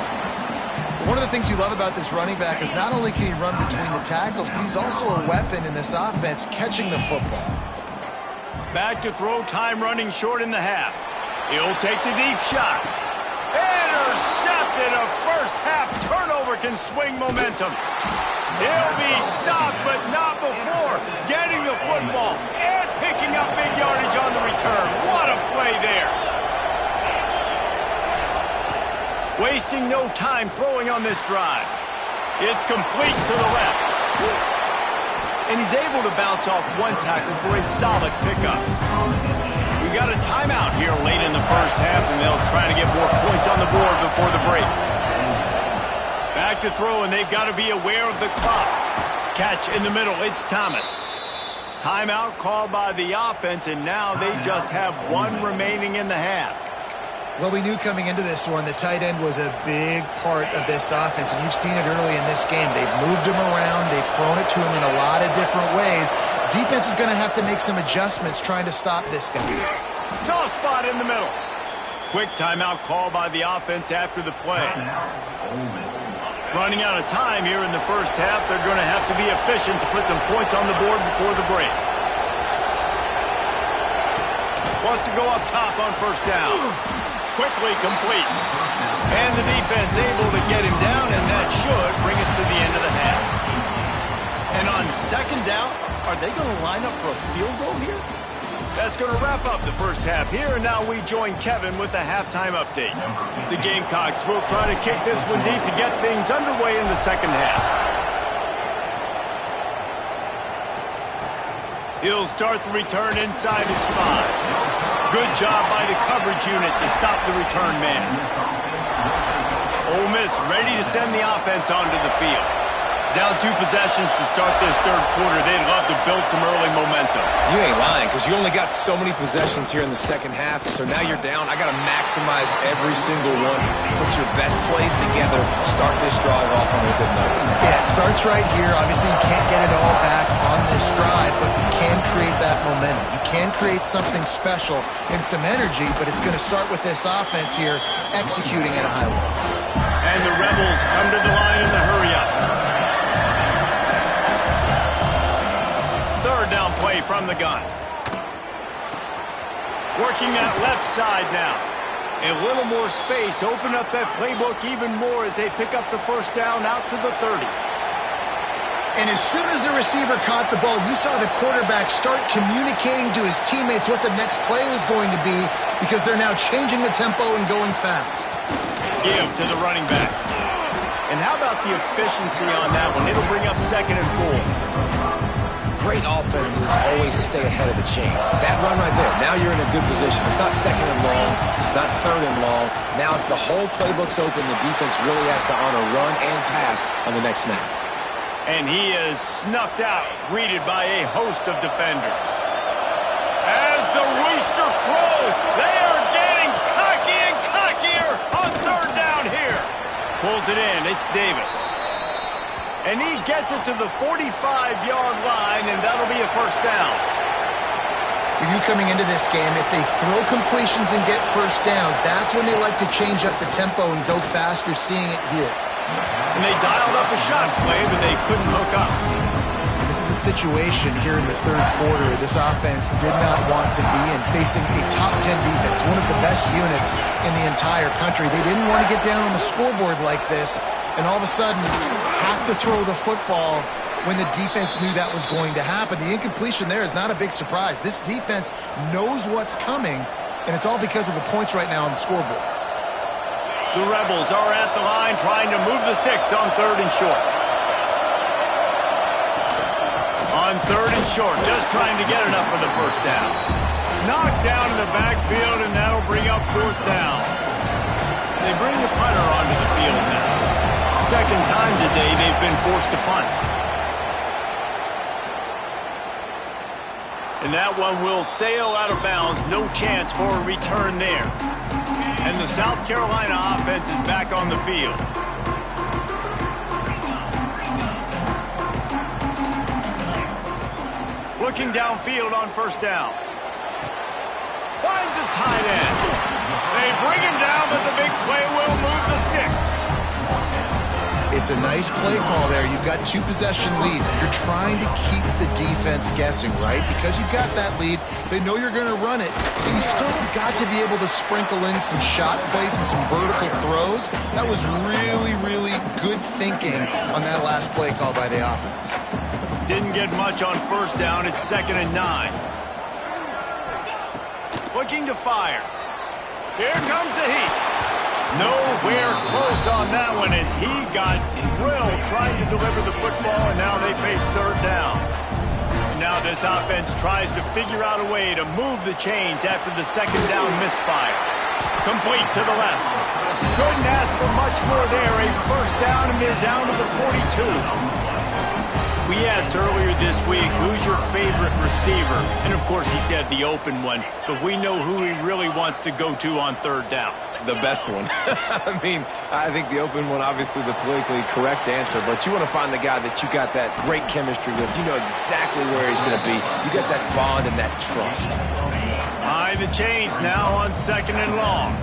One of the things you love about this running back is not only can he run between the tackles, but he's also a weapon in this offense catching the football. Back to throw, time running short in the half. He'll take the deep shot. Intercepted. A first-half turnover can swing momentum. He'll be stopped, but not before getting the football and picking up big yardage on the return. What a play there. Wasting no time throwing on this drive. It's complete to the left. And he's able to bounce off one tackle for a solid pickup. We got a timeout here late in the first half, and they'll try to get more points on the board before the break. Back to throw, and they've got to be aware of the clock. Catch in the middle, it's Thomas. Timeout called by the offense, and now they just have 1 remaining in the half. Well, we knew coming into this one, the tight end was a big part of this offense, and you've seen it early in this game. They've moved him around. They've thrown it to him in a lot of different ways. Defense is going to have to make some adjustments trying to stop this guy. Soft spot in the middle. Quick timeout call by the offense after the play. Running out of time here in the first half. They're going to have to be efficient to put some points on the board before the break. Wants to go up top on first down. Quickly complete. And the defense able to get him down, and that should bring us to the end of the half. And on second down, are they going to line up for a field goal here? That's going to wrap up the first half here, and now we join Kevin with the halftime update. The Gamecocks will try to kick this one deep to get things underway in the second half. He'll start the return inside his 5. Good job by the coverage unit to stop the return man. Ole Miss ready to send the offense onto the field. Down 2 possessions to start this third quarter. They'd love to build some early momentum. You ain't lying, because you only got so many possessions here in the second half, so now you're down. I got to maximize every single one. Put your best plays together. Start this drive off on a good note. Yeah, it starts right here. Obviously, you can't get it all back on this drive, but you can create that momentum. You can create something special and some energy, but it's going to start with this offense here executing at a high level. And the Rebels come to the line in the hurry-up. Third down play from the gun. Working that left side now. A little more space. Open up that playbook even more as they pick up the first down out to the 30. And as soon as the receiver caught the ball, you saw the quarterback start communicating to his teammates what the next play was going to be, because they're now changing the tempo and going fast. Give to the running back. And how about the efficiency on that one? It'll bring up 2nd and 4. Great offenses always stay ahead of the chains. That run right there, now you're in a good position. It's not 2nd and long. It's not 3rd and long. Now it's the whole playbook's open. The defense really has to honor run and pass on the next snap. And he is snuffed out, greeted by a host of defenders. As the rooster crows, they are getting cocky and cockier on third down here. Pulls it in. It's Davis. And he gets it to the 45-yard line, and that'll be a first down. For you coming into this game, if they throw completions and get first downs, that's when they like to change up the tempo and go faster, seeing it here. And they dialed up a shot play, but they couldn't hook up. This is a situation here in the third quarter this offense did not want to be in, facing a top 10 defense, one of the best units in the entire country. They didn't want to get down on the scoreboard like this, and all of a sudden have to throw the football when the defense knew that was going to happen. The incompletion there is not a big surprise. This defense knows what's coming, and it's all because of the points right now on the scoreboard. The Rebels are at the line trying to move the sticks on 3rd and short. On 3rd and short, just trying to get enough for the first down. Knocked down in the backfield, and that'll bring up 4th down. They bring the punter onto the field now. Second time today they've been forced to punt. And that one will sail out of bounds. No chance for a return there. And the South Carolina offense is back on the field. Looking downfield on first down. Finds a tight end. They bring him down, but the big play will move the sticks. It's a nice play call there. You've got 2-possession lead. You're trying to keep the defense guessing, right? Because you've got that lead, they know you're going to run it. But you still have got to be able to sprinkle in some shot plays and some vertical throws. That was really, really good thinking on that last play call by the offense. Didn't get much on first down. It's 2nd and 9. Looking to fire. Here comes the heat. Nowhere close on that one as he got drilled trying to deliver the football, and now they face 3rd down. Now this offense tries to figure out a way to move the chains after the 2nd down misfire. Complete to the left. Couldn't ask for much more there. A first down, and they're down to the 42. We asked earlier this week, who's your favorite receiver? And, of course, he said the open one. But we know who he really wants to go to on 3rd down. The best one. I mean, I think the open one, obviously the politically correct answer, but you want to find the guy that you got that great chemistry with. You know exactly where he's going to be. You got that bond and that trust. High the chains now on 2nd and long.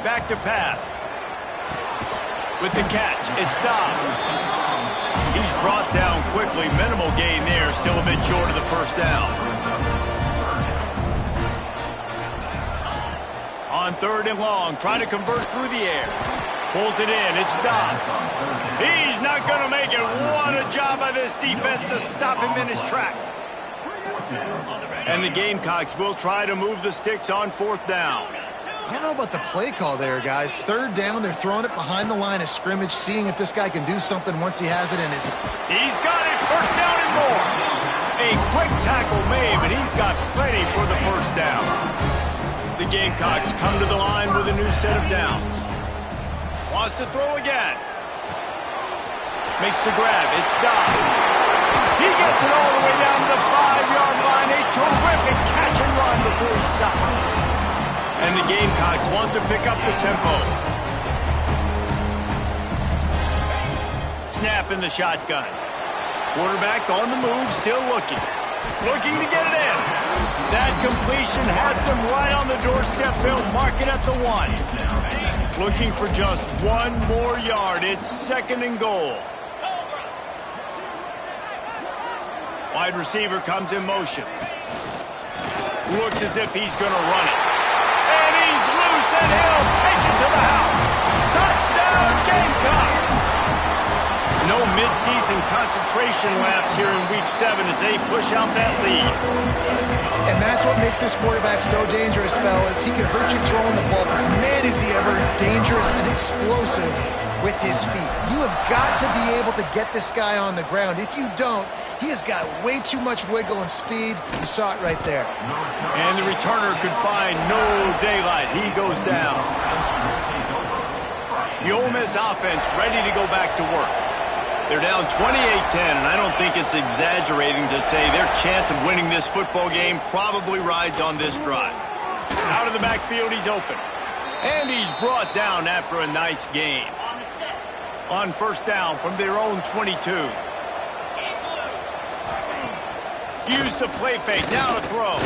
Back to pass. With the catch, it's Dobbs. He's brought down quickly. Minimal gain there. Still a bit short of the first down. On 3rd and long, trying to convert through the air. Pulls it in. It's Dobbs. He's not going to make it. What a job by this defense to stop him in his tracks. And the Gamecocks will try to move the sticks on 4th down. I don't know about the play call there, guys. 3rd down, they're throwing it behind the line of scrimmage, seeing if this guy can do something once he has it in his... He's got it. 1st down and more. A quick tackle made, but he's got plenty for the 1st down. The Gamecocks come to the line with a new set of downs. Wants to throw again. Makes the grab. It's Dobbs. He gets it all the way down to the 5-yard line. A terrific catch and run before he stopped. And the Gamecocks want to pick up the tempo. Snap in the shotgun. Quarterback on the move, still looking. Looking to get it in. That completion has them right on the doorstep. They'll mark it at the 1. Looking for just 1 more yard. It's 2nd and goal. Wide receiver comes in motion. Looks as if he's going to run it. And he's loose, and he'll take it to the house. Touchdown, Gamecocks! No midseason concentration laps here in Week 7 as they push out that lead. And that's what makes this quarterback so dangerous, fellas. He can hurt you throwing the ball, but man, is he ever dangerous and explosive with his feet. You have got to be able to get this guy on the ground. If you don't, he has got way too much wiggle and speed. You saw it right there. And the returner could find no daylight. He goes down. The Ole Miss offense ready to go back to work. They're down 28-10, and I don't think it's exaggerating to say their chance of winning this football game probably rides on this drive. Out of the backfield, he's open. And he's brought down after a nice gain. On 1st down from their own 22. Use the play fake, now to throw.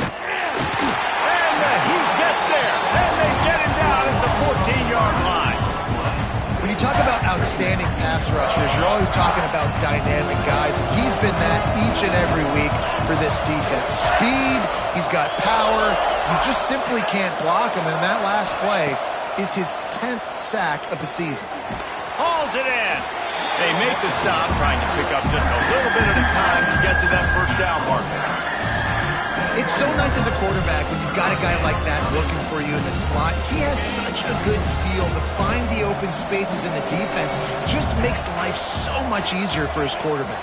And he gets there, and they get him down at the 14-yard line. When you talk about outstanding pass rushers, you're always talking about dynamic guys, and he's been that each and every week for this defense. Speed, he's got power, you just simply can't block him, and that last play is his 10th sack of the season. Hauls it in. They make the stop, trying to pick up just a little bit at a time to get to that 1st down marker. It's so nice as a quarterback when you've got a guy like that looking for you in the slot. He has such a good feel to find the open spaces in the defense. Just makes life so much easier for his quarterback.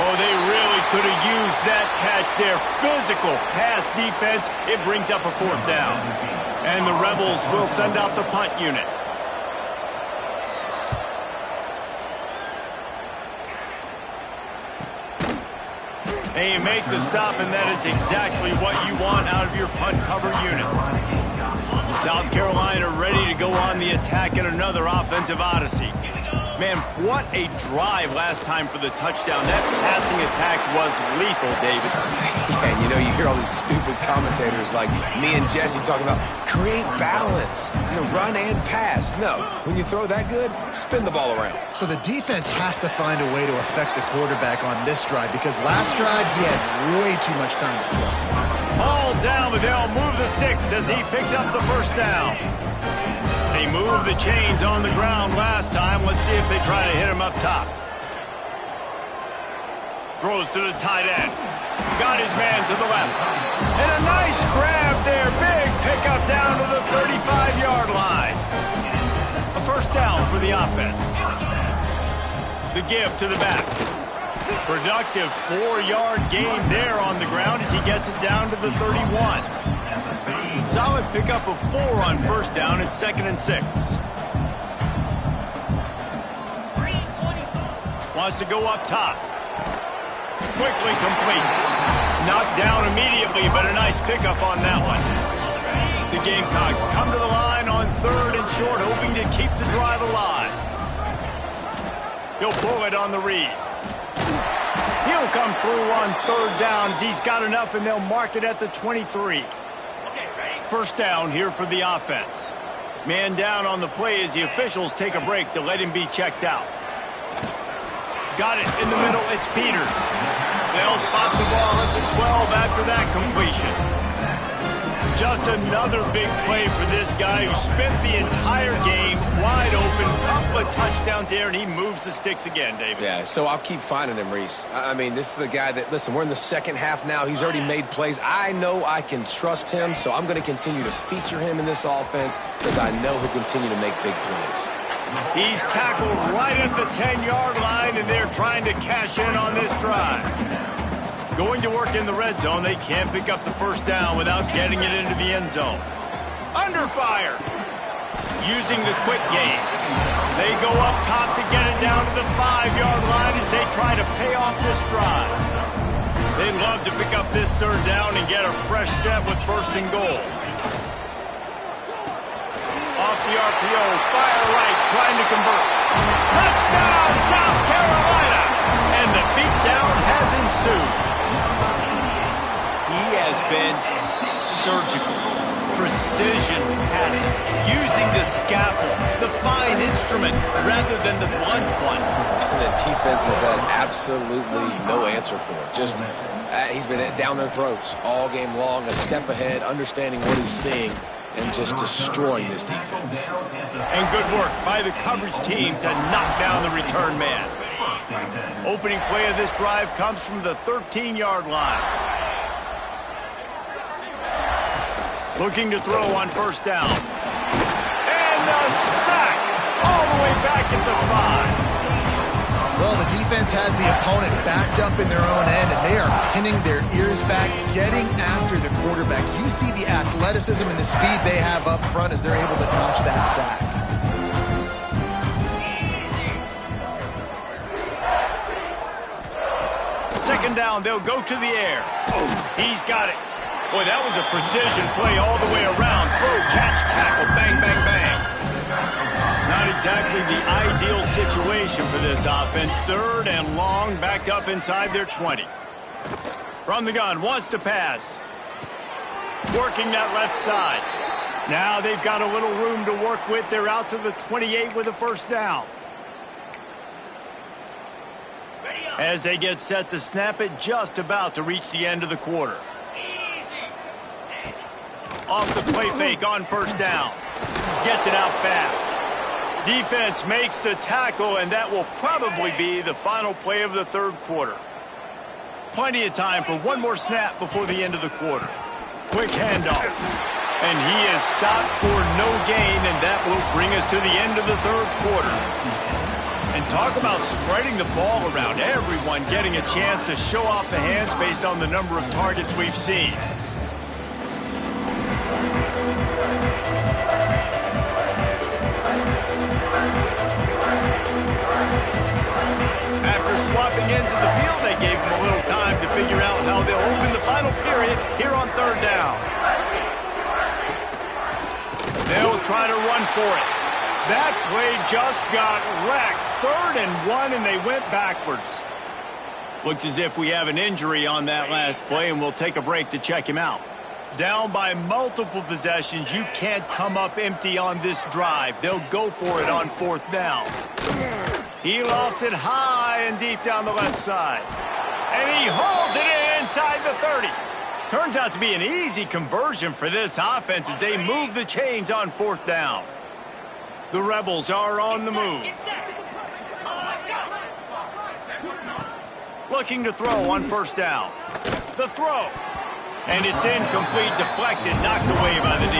Oh, they really could have used that catch there. Physical pass defense. It brings up a 4th down. And the Rebels will send out the punt unit. They make the stop, and that is exactly what you want out of your punt cover unit. South Carolina ready to go on the attack in another offensive odyssey. Man, what a drive last time for the touchdown. That passing attack was lethal, David. Yeah, you know, you hear all these stupid commentators like me and Jesse talking about create balance, run and pass. No, when you throw that good, spin the ball around. So the defense has to find a way to affect the quarterback on this drive, because last drive he had way too much time to throw. All down, but they'll move the sticks as he picks up the 1st down. They moved the chains on the ground last time. Let's see if they try to hit him up top. Throws to the tight end. Got his man to the left. And a nice grab there. Big pickup down to the 35-yard line. A 1st down for the offense. The give to the back. Productive 4-yard gain there on the ground as he gets it down to the 31. Solid pickup of 4 on 1st down. It's 2nd and 6. Wants to go up top. Quickly complete. Knocked down immediately, but a nice pickup on that one. The Gamecocks come to the line on 3rd and short, hoping to keep the drive alive. He'll pull it on the read. He'll He'll come through on third down as he's got enough, and they'll mark it at the 23. First down here for the offense. Man down on the play as the officials take a break to let him be checked out. Got it in the middle. It's Peters. They'll spot the ball at the 12 after that completion. Just another big play for this guy who spent the entire game wide open. Couple of touchdowns there, and he moves the sticks again, David. Yeah, so I'll keep finding him, Reese. I mean, this is a guy that, listen, we're in the second half now. He's already made plays. I know I can trust him, so I'm going to continue to feature him in this offense because I know he'll continue to make big plays. He's tackled right at the 10-yard line, and they're trying to cash in on this drive. Going to work in the red zone, they can't pick up the first down without getting it into the end zone. Under fire. Using the quick game. They go up top to get it down to the 5-yard line as they try to pay off this drive. They'd love to pick up this third down and get a fresh set with first and goal. Off the RPO, fire right, trying to convert. Touchdown, South Carolina! And the beatdown has ensued. He has been surgical. Precision passes, using the scalpel, the fine instrument, rather than the blunt one. And the defense has had absolutely no answer for it. Just, he's been down their throats all game long, a step ahead, understanding what he's seeing, and just destroying this defense. And good work by the coverage team to knock down the return man. Opening play of this drive comes from the 13-yard line. Looking to throw on first down. And a sack all the way back at the 5. Well, the defense has the opponent backed up in their own end, and they are pinning their ears back, getting after the quarterback. You see the athleticism and the speed they have up front as they're able to notch that sack. Second down, they'll go to the air. Oh, he's got it. Boy, that was a precision play all the way around. Throw, catch, tackle, bang, bang, bang. Not exactly the ideal situation for this offense. Third and long, backed up inside their 20. From the gun, wants to pass. Working that left side. Now they've got a little room to work with. They're out to the 28 with a first down. As they get set to snap it, just about to reach the end of the quarter. Off the play fake on first down. Gets it out fast. Defense makes the tackle, and that will probably be the final play of the third quarter. Plenty of time for one more snap before the end of the quarter. Quick handoff. And he is stopped for no gain, and that will bring us to the end of the third quarter. And talk about spreading the ball around. Everyone getting a chance to show off the hands based on the number of targets we've seen. After swapping ends of the field, they gave them a little time to figure out how they'll open the final period here on third down. They'll try to run for it. That play just got wrecked. 3rd and 1, and they went backwards. Looks as if we have an injury on that last play, and we'll take a break to check him out. Down by multiple possessions, you can't come up empty on this drive. They'll go for it on 4th down. He lost it high and deep down the left side. And he hauls it in inside the 30. Turns out to be an easy conversion for this offense as they move the chains on 4th down. The Rebels are on the move. Looking to throw on first down. The throw. And it's incomplete, deflected, knocked away by the D.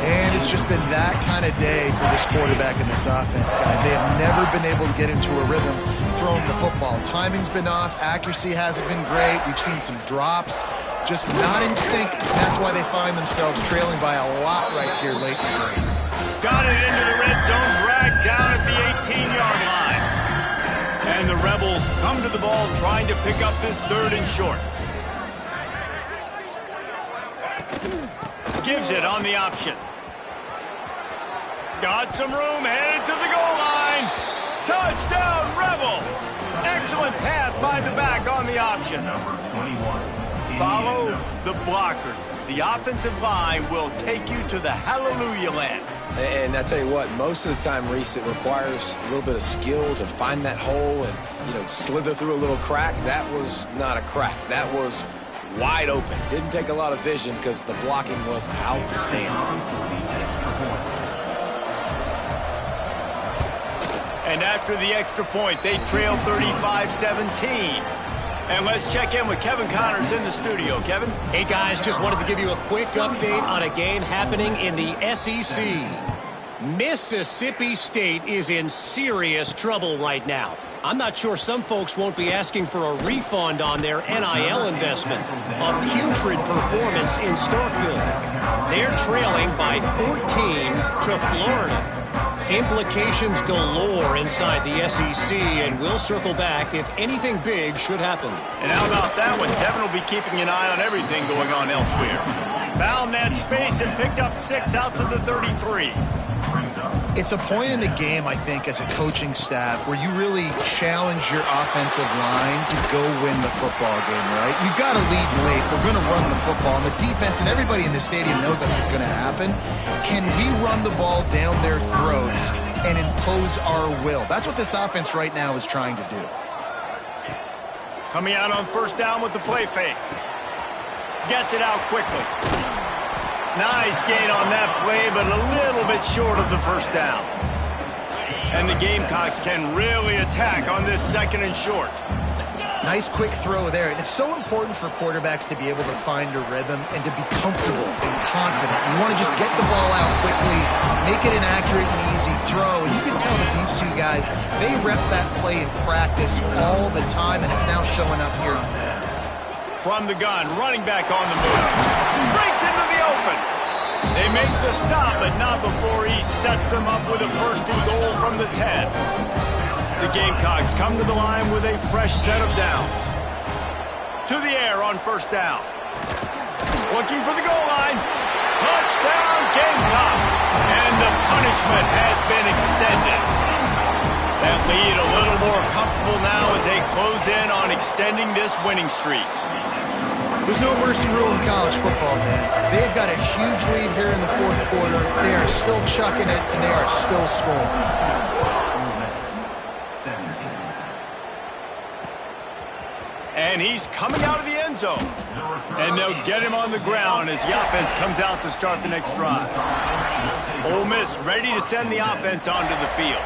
And it's just been that kind of day for this quarterback and this offense, guys. They have never been able to get into a rhythm throwing the football. Timing's been off. Accuracy hasn't been great. We've seen some drops. Just not in sync. That's why they find themselves trailing by a lot right here late in the game. Got it into the red zone, dragged down at the 18-yard line. And the Rebels come to the ball trying to pick up this 3rd and short. Gives it on the option. Got some room, headed to the goal line. Touchdown, Rebels! Excellent pass by the back on the option. Follow the blockers. The offensive line will take you to the hallelujah land. And I tell you what, most of the time, Reese, it requires a little bit of skill to find that hole and, slither through a little crack. That was not a crack. That was wide open. Didn't take a lot of vision because the blocking was outstanding. And after the extra point, they trail 35-17. And let's check in with Kevin Connors in the studio. Kevin? Hey, guys, just wanted to give you a quick update on a game happening in the SEC. Mississippi State is in serious trouble right now. I'm not sure some folks won't be asking for a refund on their NIL investment. A putrid performance in Starkville. They're trailing by 14 to Florida. Implications galore inside the SEC, and we'll circle back if anything big should happen. And how about that one? Devin will be keeping an eye on everything going on elsewhere. Found that space and picked up 6 out to the 33. It's a point in the game, I think, as a coaching staff where you really challenge your offensive line to go win the football game, right? We've got to lead late. We're going to run the football. And the defense and everybody in the stadium knows that's what's going to happen. Can we run the ball down their throats and impose our will? That's what this offense right now is trying to do. Coming out on first down with the play fake. Gets it out quickly. Nice gain on that play, but a little bit short of the first down. And the Gamecocks can really attack on this 2nd and short. Nice quick throw there. And it's so important for quarterbacks to be able to find a rhythm and to be comfortable and confident. You want to just get the ball out quickly, make it an accurate and easy throw. And you can tell that these two guys, they rep that play in practice all the time, and it's now showing up here. From the gun, running back on the move. Breaks into the open. They make the stop, but not before he sets them up with a 1st and goal from the 10. The Gamecocks come to the line with a fresh set of downs. To the air on first down. Looking for the goal line. Touchdown, Gamecocks. And the punishment has been extended. That lead a little more comfortable now as they close in on extending this winning streak. There's no mercy rule in college football, man. They've got a huge lead here in the 4th quarter. They are still chucking it, and they are still scoring. And he's coming out of the end zone. And they'll get him on the ground as the offense comes out to start the next drive. Ole Miss ready to send the offense onto the field.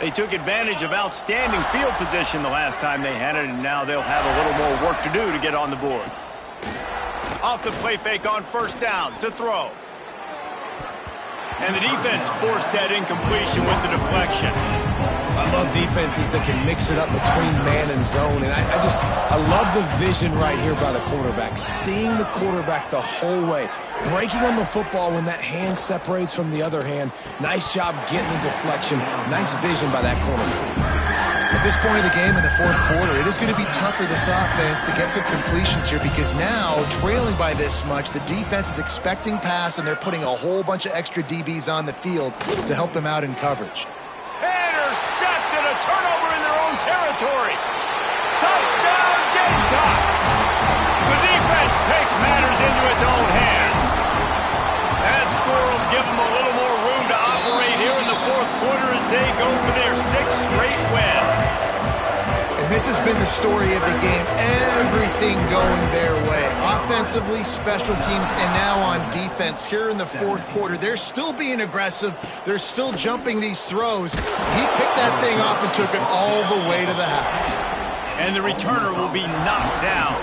They took advantage of outstanding field position the last time they had it, and now they'll have a little more work to do to get on the board. Off the play fake on first down to throw. And the defense forced that incompletion with the deflection. I love defenses that can mix it up between man and zone. And I love the vision right here by the quarterback. Seeing the quarterback the whole way. Breaking on the football when that hand separates from the other hand. Nice job getting the deflection. Nice vision by that quarterback. At this point of the game in the 4th quarter, it is going to be tough for this offense to get some completions here because now, trailing by this much, the defense is expecting pass, and they're putting a whole bunch of extra DBs on the field to help them out in coverage. Intercepted, a turnover in their own territory. Touchdown, Gamecocks. The defense takes matters into its own hands. That score will give them a little more room to operate here in the 4th quarter as they go for their 6th straight win. And this has been the story of the game. Everything going their way. Offensively, special teams, and now on defense here in the 4th quarter. They're still being aggressive. They're still jumping these throws. He picked that thing off and took it all the way to the house. And the returner will be knocked down.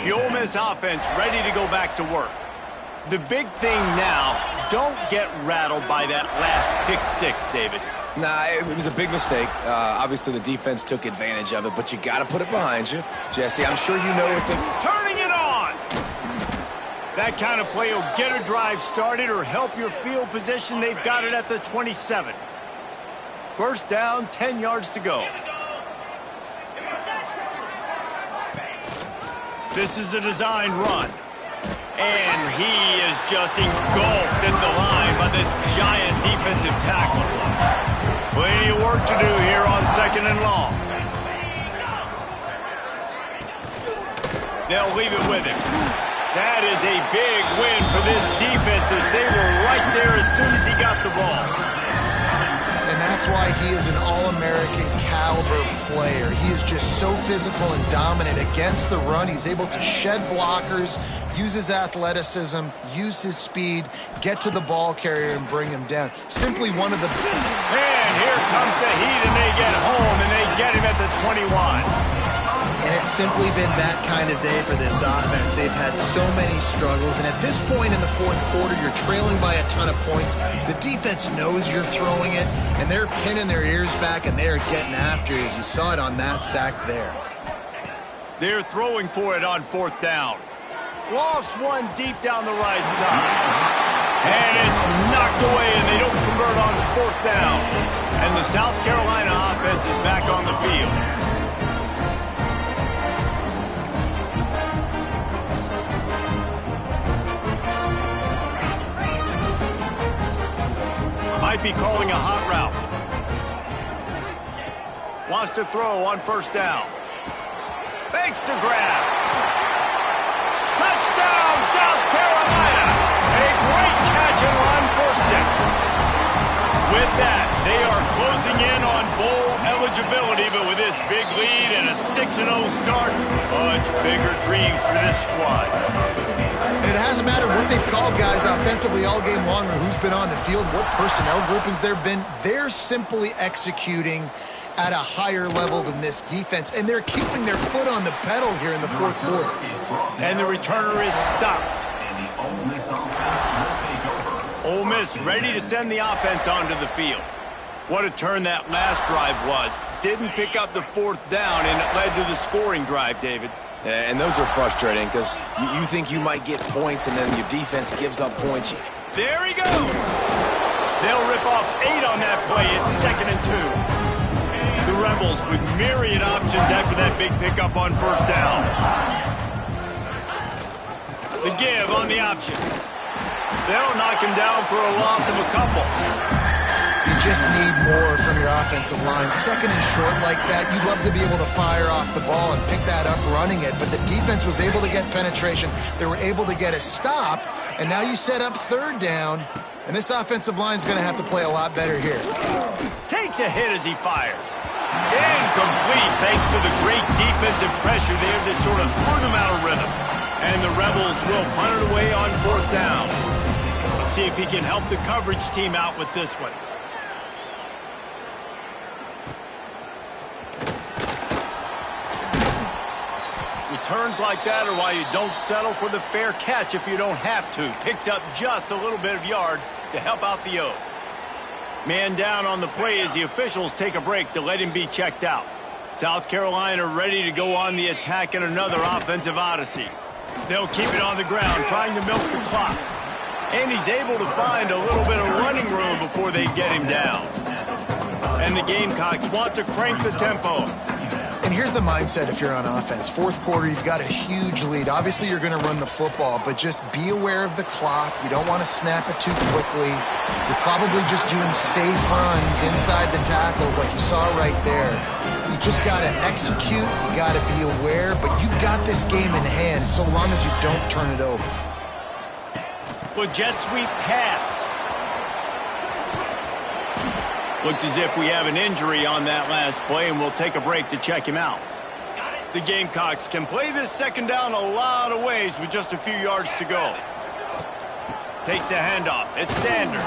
The Ole Miss offense ready to go back to work. The big thing now, don't get rattled by that last pick 6, David. Nah, it was a big mistake. Obviously, the defense took advantage of it, but you got to put it behind you. Jesse, I'm sure you know what Turning it on! That kind of play will get a drive started or help your field position. They've got it at the 27. First down, 10 yards to go. This is a designed run. And he is just engulfed at the line by this giant defensive tackle. Plenty of work to do here on 2nd and long. They'll leave it with him. That is a big win for this defense as they were right there as soon as he got the ball. And that's why he is an All-American caliber player. He is just so physical and dominant against the run. He's able to shed blockers, use his athleticism, use his speed, get to the ball carrier and bring him down. Simply one of the... And here comes the heat, and they get home, and they get him at the 21. And it's simply been that kind of day for this offense. They've had so many struggles, and at this point in the fourth quarter, you're trailing by a ton of points. The defense knows you're throwing it, and they're pinning their ears back, and they're getting after you, as you saw it on that sack there. They're throwing for it on fourth down. Lofts one deep down the right side. And it's knocked away, and they don't convert on fourth down. And the South Carolina offense is back on the field. Might be calling a hot route. Wants to throw on first down. Fakes to grab. Touchdown, South Carolina. A great catch and run for 6. With that, they are closing in on bowl eligibility, but with this big lead and a 6-0 start, much bigger dreams for this squad. And it hasn't mattered what they've called guys offensively all game long or who's been on the field, what personnel groupings there have been. They're simply executing at a higher level than this defense, and they're keeping their foot on the pedal here in the fourth quarter. And the returner is stopped. Ole Miss ready to send the offense onto the field. What a turn that last drive was. Didn't pick up the fourth down, and it led to the scoring drive, David. And those are frustrating because you think you might get points and then your defense gives up points. There he goes. They'll rip off 8 on that play. It's 2nd and 2. The Rebels with myriad options after that big pickup on first down. The give on the option. They'll knock him down for a loss of a couple. You just need more from your offensive line. 2nd and short like that, you'd love to be able to fire off the ball and pick that up running it, but the defense was able to get penetration. They were able to get a stop, and now you set up 3rd down, and this offensive line's going to have to play a lot better here. Takes a hit as he fires. Incomplete thanks to the great defensive pressure there that sort of threw them out of rhythm. And the Rebels will punt it away on 4th down. Let's see if he can help the coverage team out with this one. Returns like that are why you don't settle for the fair catch if you don't have to. Picks up just a little bit of yards to help out the O. Man down on the play as the officials take a break to let him be checked out. South Carolina ready to go on the attack in another offensive odyssey. They'll keep it on the ground, trying to milk the clock. And he's able to find a little bit of running room before they get him down. And the Gamecocks want to crank the tempo. And here's the mindset if you're on offense. Fourth quarter, you've got a huge lead. Obviously, you're going to run the football, but just be aware of the clock. You don't want to snap it too quickly. You're probably just doing safe runs inside the tackles like you saw right there. You just got to execute. You got to be aware, but you've got this game in hand so long as you don't turn it over. Well, jet sweep pass. Looks as if we have an injury on that last play, and we'll take a break to check him out. The Gamecocks can play this 2nd down a lot of ways with just a few yards to go. Takes the handoff. It's Sanders.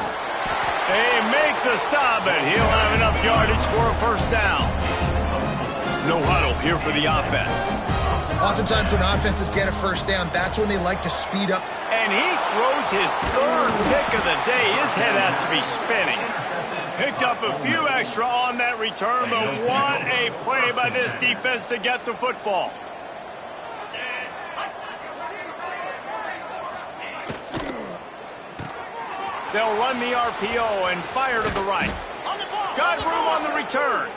They make the stop, but he'll have enough yardage for a 1st down. No huddle here for the offense. Oftentimes when offenses get a 1st down, that's when they like to speed up. And he throws his 3rd pick of the day. His head has to be spinning. Picked up a few extra on that return, but what a play by this defense to get the football. They'll run the RPO and fire to the right. Got room on the return.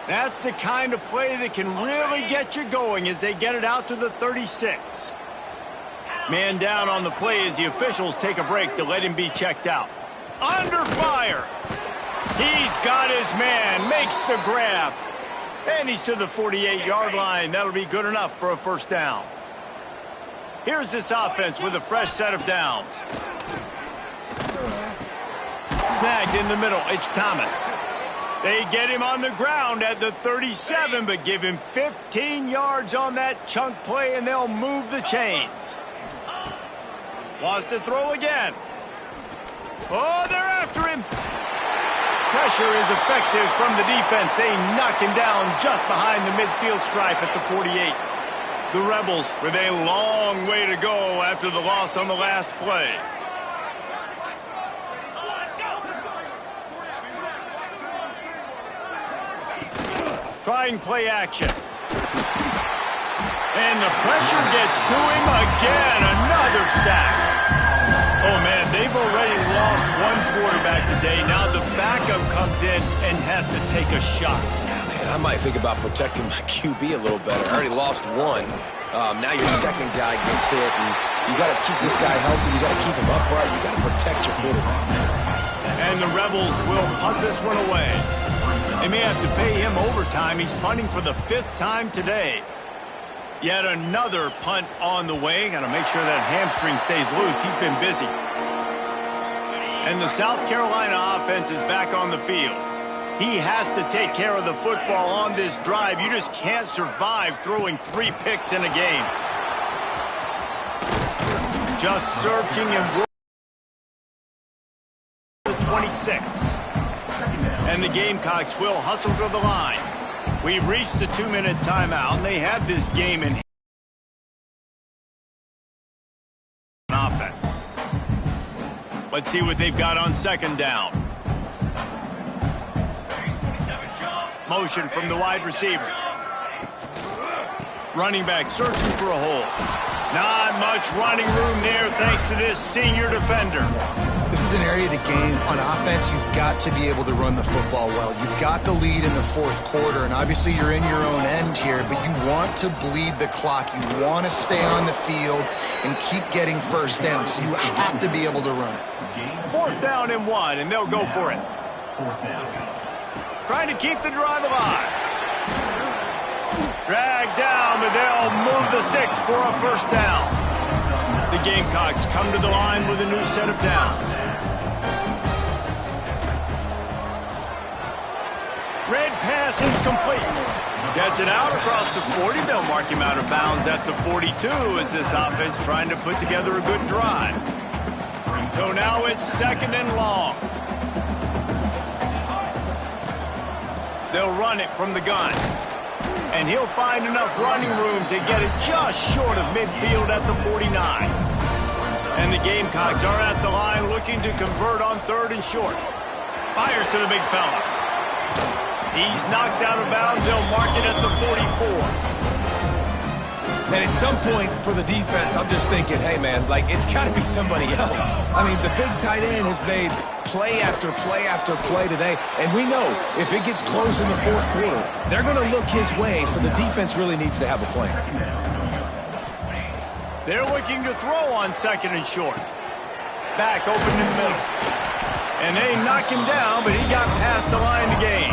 That's the kind of play that can really get you going as they get it out to the 36. Man down on the play as the officials take a break to let him be checked out. Under fire. He's got his man, makes the grab. And he's to the 48-yard line. That'll be good enough for a 1st down. Here's this offense with a fresh set of downs. Snagged in the middle. It's Thomas. They get him on the ground at the 37, but give him 15 yards on that chunk play, and they'll move the chains. Wants to throw again. Oh, they're after him. Pressure is effective from the defense. They knock him down just behind the midfield stripe at the 48. The Rebels with a long way to go after the loss on the last play. Trying play action. And the pressure gets to him again. Another sack. Oh, man, they've already lost one quarterback today. Now the backup comes in and has to take a shot. Man, I might think about protecting my QB a little better. I already lost one. Now your second guy gets hit, and you got to keep this guy healthy. You got to keep him upright. You got to protect your quarterback, man. And the Rebels will punt this one away. They may have to pay him overtime. He's punting for the 5th time today. Yet another punt on the way. Got to make sure that hamstring stays loose. He's been busy. And the South Carolina offense is back on the field. He has to take care of the football on this drive. You just can't survive throwing 3 picks in a game. Just searching and the 26. And the Gamecocks will hustle to the line. We've reached the 2-minute timeout, and they have this game in offense. Let's see what they've got on second down. Motion from the wide receiver. Running back searching for a hole. Not much running room there thanks to this senior defender. This is an area of the game on offense you've got to be able to run the football well. You've got the lead in the 4th quarter, and obviously you're in your own end here, but you want to bleed the clock. You want to stay on the field and keep getting first down, so you have to be able to run it. 4th down and 1, and they'll go for it. Trying to keep the drive alive. Dragged down, but they'll move the sticks for a first down. The Gamecocks come to the line with a new set of downs. Red pass incomplete. Gets it out across the 40. They'll mark him out of bounds at the 42 as this offense trying to put together a good drive. So now it's 2nd and long. They'll run it from the gun. And he'll find enough running room to get it just short of midfield at the 49. And the Gamecocks are at the line looking to convert on 3rd and short. Fires to the big fella. He's knocked out of bounds. They'll mark it at the 44. And at some point for the defense, I'm just thinking, hey, man, like, it's got to be somebody else. I mean, the big tight end has made play after play after play today. And we know if it gets close in the 4th quarter, they're going to look his way, so the defense really needs to have a plan. They're looking to throw on 2nd and short. Back open in the middle. And they knock him down, but he got past the line to gain.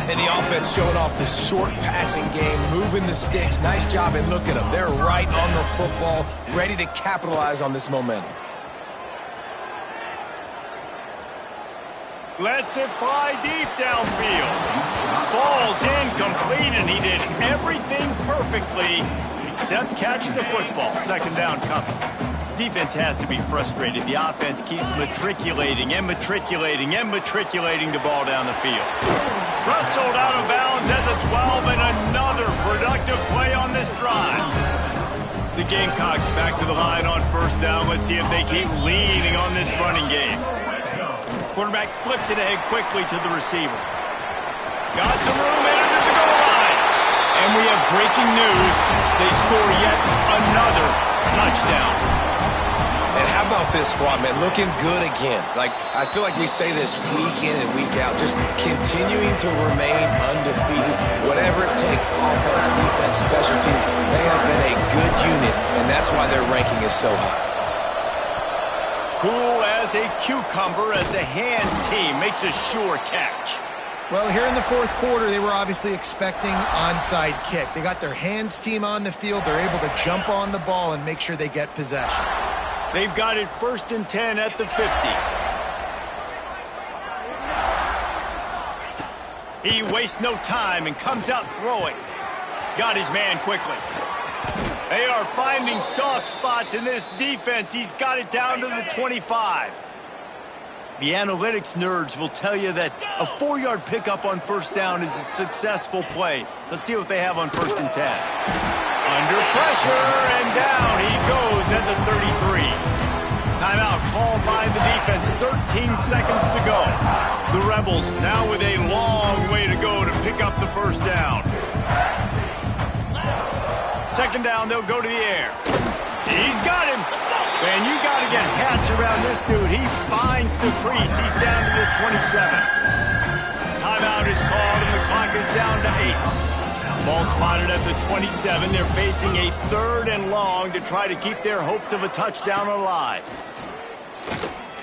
And the offense showing off this short passing game, moving the sticks. Nice job, and look at them. They're right on the football, ready to capitalize on this momentum. Lets it fly deep downfield. Falls incomplete, and he did everything perfectly except catch the football. 2nd down coming. Defense has to be frustrated. The offense keeps matriculating and matriculating and matriculating the ball down the field. Rustled out of bounds at the 12, and another productive play on this drive. The Gamecocks back to the line on 1st down. Let's see if they keep leaning on this running game. Quarterback flips it ahead quickly to the receiver. Got some room in under the goal line. And we have breaking news. They score yet another touchdown. And how about this squad, man? Looking good again. Like, I feel like we say this week in and week out, just continuing to remain undefeated. Whatever it takes, offense, defense, special teams, they have been a good unit, and that's why their ranking is so high. Cool as a cucumber as the hands team makes a sure catch. Well, here in the fourth quarter, they were obviously expecting onside kick. They got their hands team on the field. They're able to jump on the ball and make sure they get possession. They've got it 1st and 10 at the 50. He wastes no time and comes out throwing. Got his man quickly. They are finding soft spots in this defense. He's got it down to the 25. The analytics nerds will tell you that a 4-yard pickup on 1st down is a successful play. Let's see what they have on 1st and 10. Under pressure, and down he goes at the 33. Timeout called by the defense. 13 seconds to go. The Rebels now with a long way to go to pick up the 1st down. 2nd down, they'll go to the air. He's got him. Man, you got to get hats around this dude. He finds the crease. He's down to the 27. Timeout is called, and the clock is down to 8. Ball spotted at the 27. They're facing a 3rd and long to try to keep their hopes of a touchdown alive.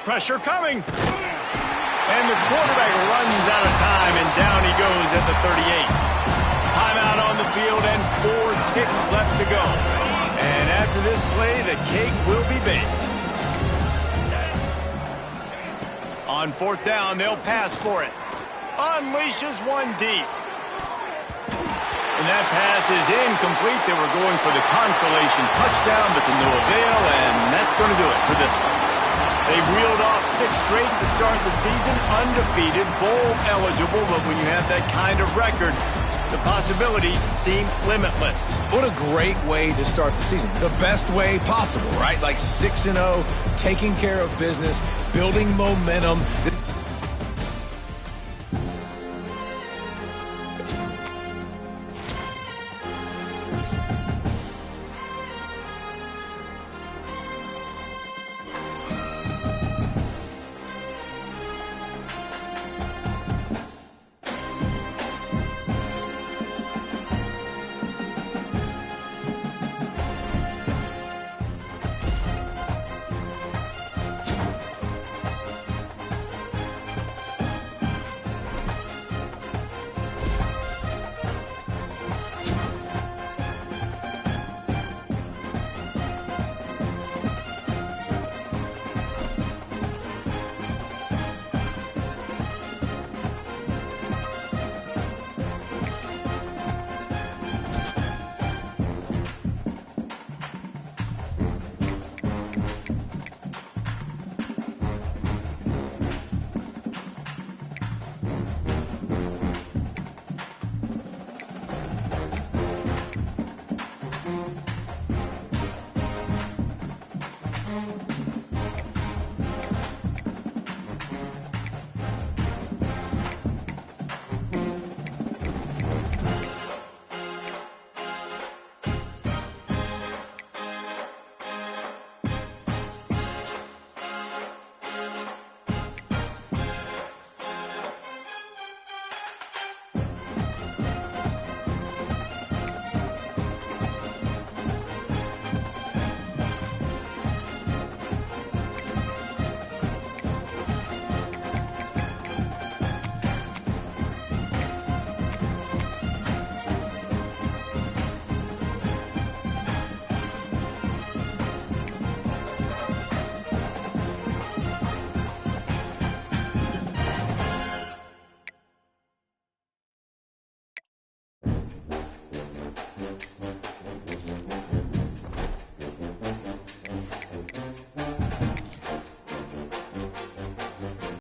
Pressure coming. And the quarterback runs out of time, and down he goes at the 38. Timeout on the field and 4 ticks left to go. And after this play, the cake will be baked. On 4th down, they'll pass for it. Unleashes one deep. And that pass is incomplete. They were going for the consolation touchdown, but to no avail, and that's going to do it for this one. They've reeled off 6 straight to start the season, undefeated, bowl eligible, but when you have that kind of record, the possibilities seem limitless. What a great way to start the season. The best way possible, right? Like 6-0, taking care of business, building momentum.